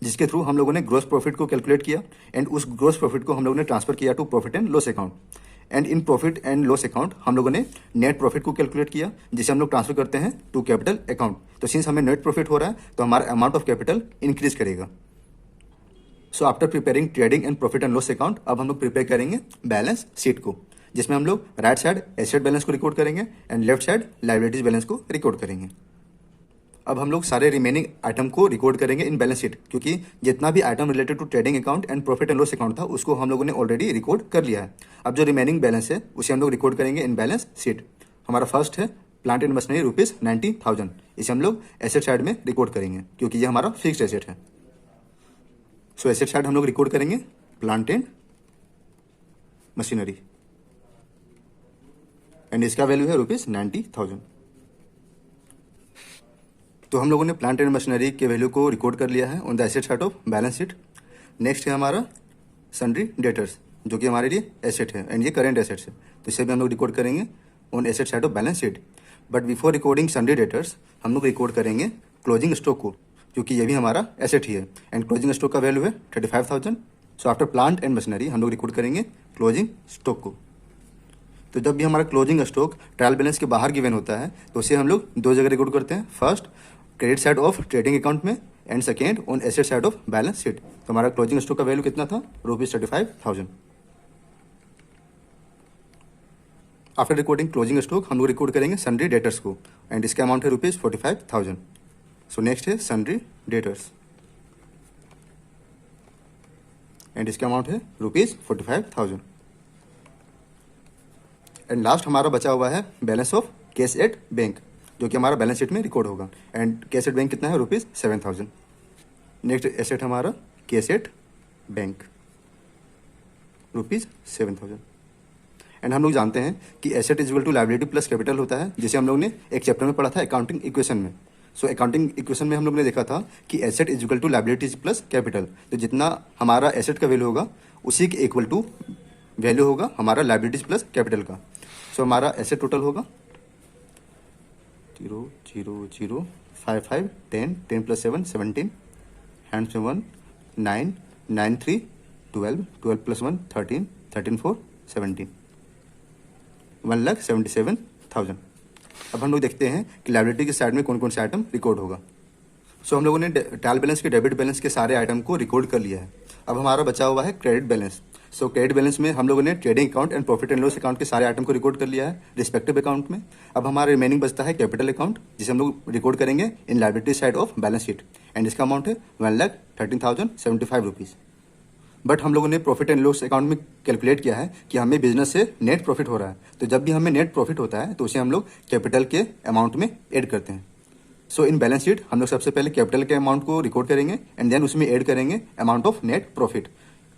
जिसके थ्रू हम लोगों ने ग्रोस प्रॉफिट को कैलकुलेट किया एंड उस ग्रोस प्रॉफिट को हम लोगों ने ट्रांसफर किया to profit and loss account. And in profit and loss account हम लोगों ने नेट प्रॉफिट को कैलकुलेट किया, जिसे हम लोग ट्रांसफर करते हैं टू कैपिटल अकाउंट। तो सिंस हमें नेट प्रॉफिट हो रहा है तो हमारा अमाउंट ऑफ कैपिटल इंक्रीज करेगा। So after preparing trading and profit and loss account, अब हम लोग प्रिपेयर करेंगे बैलेंस शीट को, जिसमें हम लोग राइट साइड एसेट बैलेंस को रिकॉर्ड करेंगे and left side liabilities balance को रिकॉर्ड करेंगे। अब हम लोग सारे रिमेनिंग आइटम को रिकॉर्ड करेंगे इन बैलेंस शीट, क्योंकि जितना भी item related to trading account and profit and loss account था उसको हम लोगों ने ऑलरेडी रिकॉर्ड कर लिया है। अब जो रिमेनिंग बैलेंस है उसे हम लोग रिकॉर्ड करेंगे इन बैलेंस शीट। हमारा फर्स्ट है प्लांट एंड मशीनरी ₹90,000। इसे हम लोग एसेट साइड में रिकॉर्ड करेंगे, क्योंकि ये हमारा फिक्स्ड एसेट है। सो एसेट साइड हम लोग रिकॉर्ड करेंगे प्लांट एंड मशीनरी एंड इसका वैल्यू है ₹90,000। तो हम लोगों ने प्लांट एंड मशीनरी के वैल्यू को रिकॉर्ड कर लिया है on the asset side of balance sheet. Next है हमारा सन्ड्री डेटर्स, जो कि हमारे लिए एसेट है एंड ये करेंट एसेट्स है, तो इसे भी हम लोग रिकॉर्ड करेंगे on asset side of balance sheet. But before recording sundry debtors हम लोग रिकॉर्ड करेंगे क्लोजिंग स्टॉक को, क्योंकि ये भी हमारा एसेट ही है एंड क्लोजिंग स्टॉक का वैल्यू है 35,000। So after plant and machinery हम लोग रिकॉर्ड करेंगे क्लोजिंग स्टॉक को। तो जब भी हमारा क्लोजिंग स्टॉक ट्रायल बैलेंस के बाहर गिवन होता है तो उसे हम लोग दो जगह रिकॉर्ड करते हैं, first credit side of trading account में and second on asset side of balance sheet. तो हमारा क्लोजिंग स्टॉक का वैल्यू कितना था? ₹35,000। आफ्टर रिकॉर्डिंग क्लोजिंग स्टॉक हम लोग रिकॉर्ड करेंगे सन्ड्री डेटर्स को एंड इसका अमाउंट है ₹45,000। सो नेक्स्ट है सन्ड्री डेटर्स एंड इसका अमाउंट है ₹45,000। एंड लास्ट हमारा बचा हुआ है balance of cash at bank, जो कि हमारा बैलेंस शीट में रिकॉर्ड होगा एंड कैश एट बैंक कितना है? ₹7,000। नेक्स्ट एसेट हमारा कैश एट बैंक ₹7,000। एंड हम लोग जानते हैं कि asset is equal to liability plus capital होता है, जिसे हम लोग ने एक चैप्टर में पढ़ा था अकाउंटिंग इक्वेशन में। सो अकाउंटिंग इक्वेशन में हम लोग ने देखा था कि asset is equal to liabilities plus capital. तो जितना हमारा एसेट का वैल्यू होगा उसी के इक्वल टू वैल्यू होगा हमारा लायबिलिटीज प्लस कैपिटल का। सो हमारा एसेट टोटल होगा 0 0 0 5 5 10 10 + 7 17 हैंड्स में 1 9 9 3 12 12 + 1 13 13 4 17 1,77,000। अब हम लोग देखते हैं कि लायबिलिटी के साइड में कौन कौन से आइटम रिकॉर्ड होगा। सो हम लोगों ने ट्रायल बैलेंस के डेबिट बैलेंस के सारे आइटम को रिकॉर्ड कर लिया है। अब हमारा बचा हुआ है क्रेडिट बैलेंस। सो क्रेडिट बैलेंस में हम लोगों ने trading account and profit and loss account के सारे आइटम को रिकॉर्ड कर लिया है रिस्पेक्टिव अकाउंट में। अब हमारा रिमेनिंग बचता है कैपिटल अकाउंट, जिसे हम लोग रिकॉर्ड करेंगे in liability side of balance sheet and इसका अमाउंट है ₹1,13,075। बट हम लोगों ने प्रॉफिट एंड लॉस अकाउंट में कैलकुलेट किया है कि हमें बिजनेस से नेट प्रॉफिट हो रहा है। तो जब भी हमें नेट प्रॉफिट होता है तो उसे हम लोग कैपिटल के अमाउंट में ऐड करते हैं। सो इन बैलेंस शीट हम लोग सबसे पहले कैपिटल के अमाउंट को रिकॉर्ड करेंगे एंड देन उसमें ऐड करेंगे अमाउंट ऑफ नेट प्रॉफिट,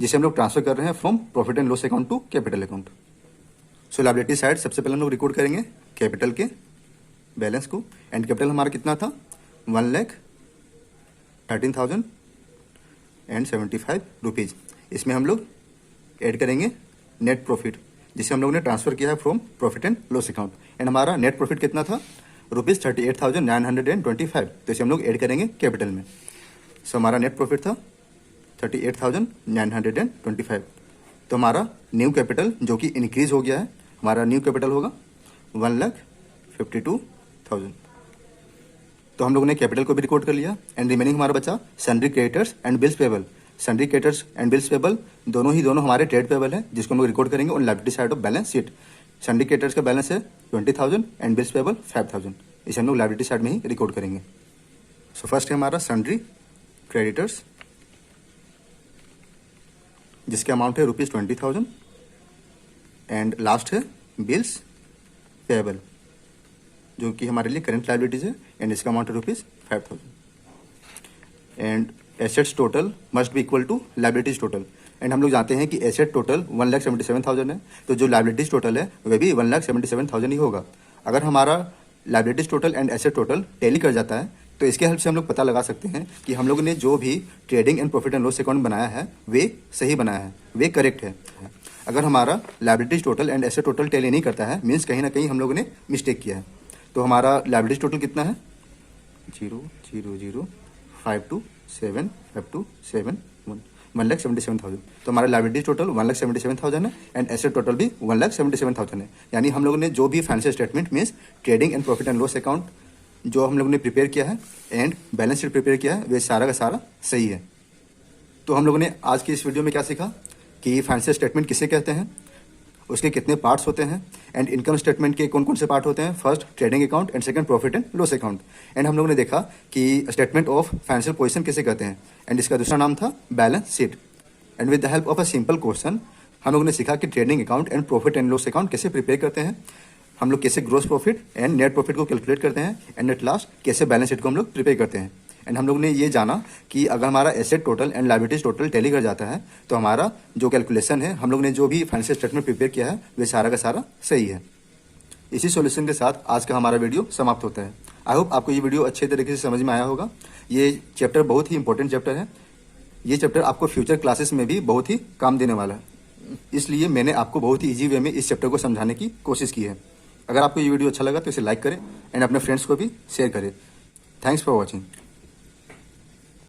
जिसे हम लोग ट्रांसफर कर रहे हैं from profit and loss account to capital account. So liability side सबसे पहले हम लोग रिकॉर्ड करेंगे कैपिटल के बैलेंस को एंड कैपिटल हमारा कितना था? ₹1,13,075। इसमें हम लोग ऐड करेंगे नेट प्रॉफिट, जिसे हम लोग ने ट्रांसफर किया है from profit and loss account and हमारा नेट प्रॉफिट कितना था? ₹38,925। तो इसे हम लोग ऐड करेंगे कैपिटल में। सो हमारा नेट प्रॉफिट था 38,925। तो हमारा न्यू कैपिटल जो कि इंक्रीज हो गया है, हमारा न्यू कैपिटल होगा 1,52,000। तो हम लोगों ने कैपिटल को भी रिकॉर्ड कर लिया एंड रिमेनिंग हमारा बचा sundry creditors and bills payable. Sundry creditors and bills payable दोनों हमारे ट्रेड पेबल है, जिसको हम लोग रिकॉर्ड करेंगे on liability side of balance sheet. Sundry creditors का बैलेंस है 20,000 एंड बिल्स पेबल 5,000। इसे हम लोग लायबिलिटी साइड में ही रिकॉर्ड करेंगे। सो फर्स्ट है हमारा सन्ड्री क्रेडिटर्स, जिसके अमाउंट है ₹20,000 एंड लास्ट है बिल्स पेबल, जो कि हमारे लिए करंट लायबिलिटीज है एंड इसका अमाउंट है ₹5,000। And assets total must be equal to liabilities total. And हम लोग जानते हैं कि एसेट टोटल 1,77,000 है, तो जो लायबिलिटीज टोटल है वह भी 1,77,000 ही होगा। अगर हमारा liabilities total and asset total tally कर जाता है तो इसके हेल्प से हम लोग पता लगा सकते हैं कि हम लोगों ने जो भी trading and profit and loss account बनाया है वे सही बनाया है, वे करेक्ट है। अगर हमारा liabilities total and asset total tally नहीं करता है, मीन्स कहीं ना कहीं हम लोगों ने मिस्टेक किया है। तो हमारा लायबिलिटीज टोटल कितना है? 1,77,000। तो हमारा लायबिलिटीज टोटल 1,77,000 है एंड एसेट टोटल भी 1,77,000 है। यानी हम लोगों ने जो भी financial statement means trading and profit and loss account जो हम लोगों ने प्रिपेयर किया है एंड बैलेंस शीट प्रिपेयर किया है, वे सारा का सारा सही है। तो हम लोगों ने आज की इस वीडियो में क्या सीखा कि फाइनेंशियल स्टेटमेंट किसे कहते हैं, उसके कितने पार्ट्स होते हैं एंड इनकम स्टेटमेंट के कौन कौन से पार्ट होते हैं। First trading account and second profit and loss account. And हम लोगों ने देखा कि स्टेटमेंट ऑफ फाइनेंशियल पोजीशन किसे कहते हैं एंड इसका दूसरा नाम था balance sheet. And with the help of a simple question हम लोगों ने सीखा कि trading account and profit and loss account कैसे प्रिपेयर करते हैं, हम लोग कैसे gross profit and net profit को कैलकुलेट करते हैं एंड एट लास्ट कैसे बैलेंस शीट को हम लोग प्रिपेयर करते हैं। एंड हम लोग ने ये जाना कि अगर हमारा asset total and liabilities total tally कर जाता है तो हमारा जो कैलकुलेशन है, हम लोग ने जो भी फाइनेंशियल स्टेटमेंट प्रिपेयर किया है, वे सारा का सारा सही है। इसी सॉल्यूशन के साथ आज का हमारा वीडियो समाप्त होता है। आई होप आपको ये वीडियो अच्छे तरीके से समझ में आया होगा। ये चैप्टर बहुत ही इंपॉर्टेंट चैप्टर है। ये चैप्टर आपको फ्यूचर क्लासेस में भी बहुत ही काम देने वाला है, इसलिए मैंने आपको बहुत ही ईजी वे में इस चैप्टर को समझाने की कोशिश की है। अगर आपको ये वीडियो अच्छा लगा तो इसे लाइक करें एंड अपने फ्रेंड्स को भी शेयर करें। Thanks for watching.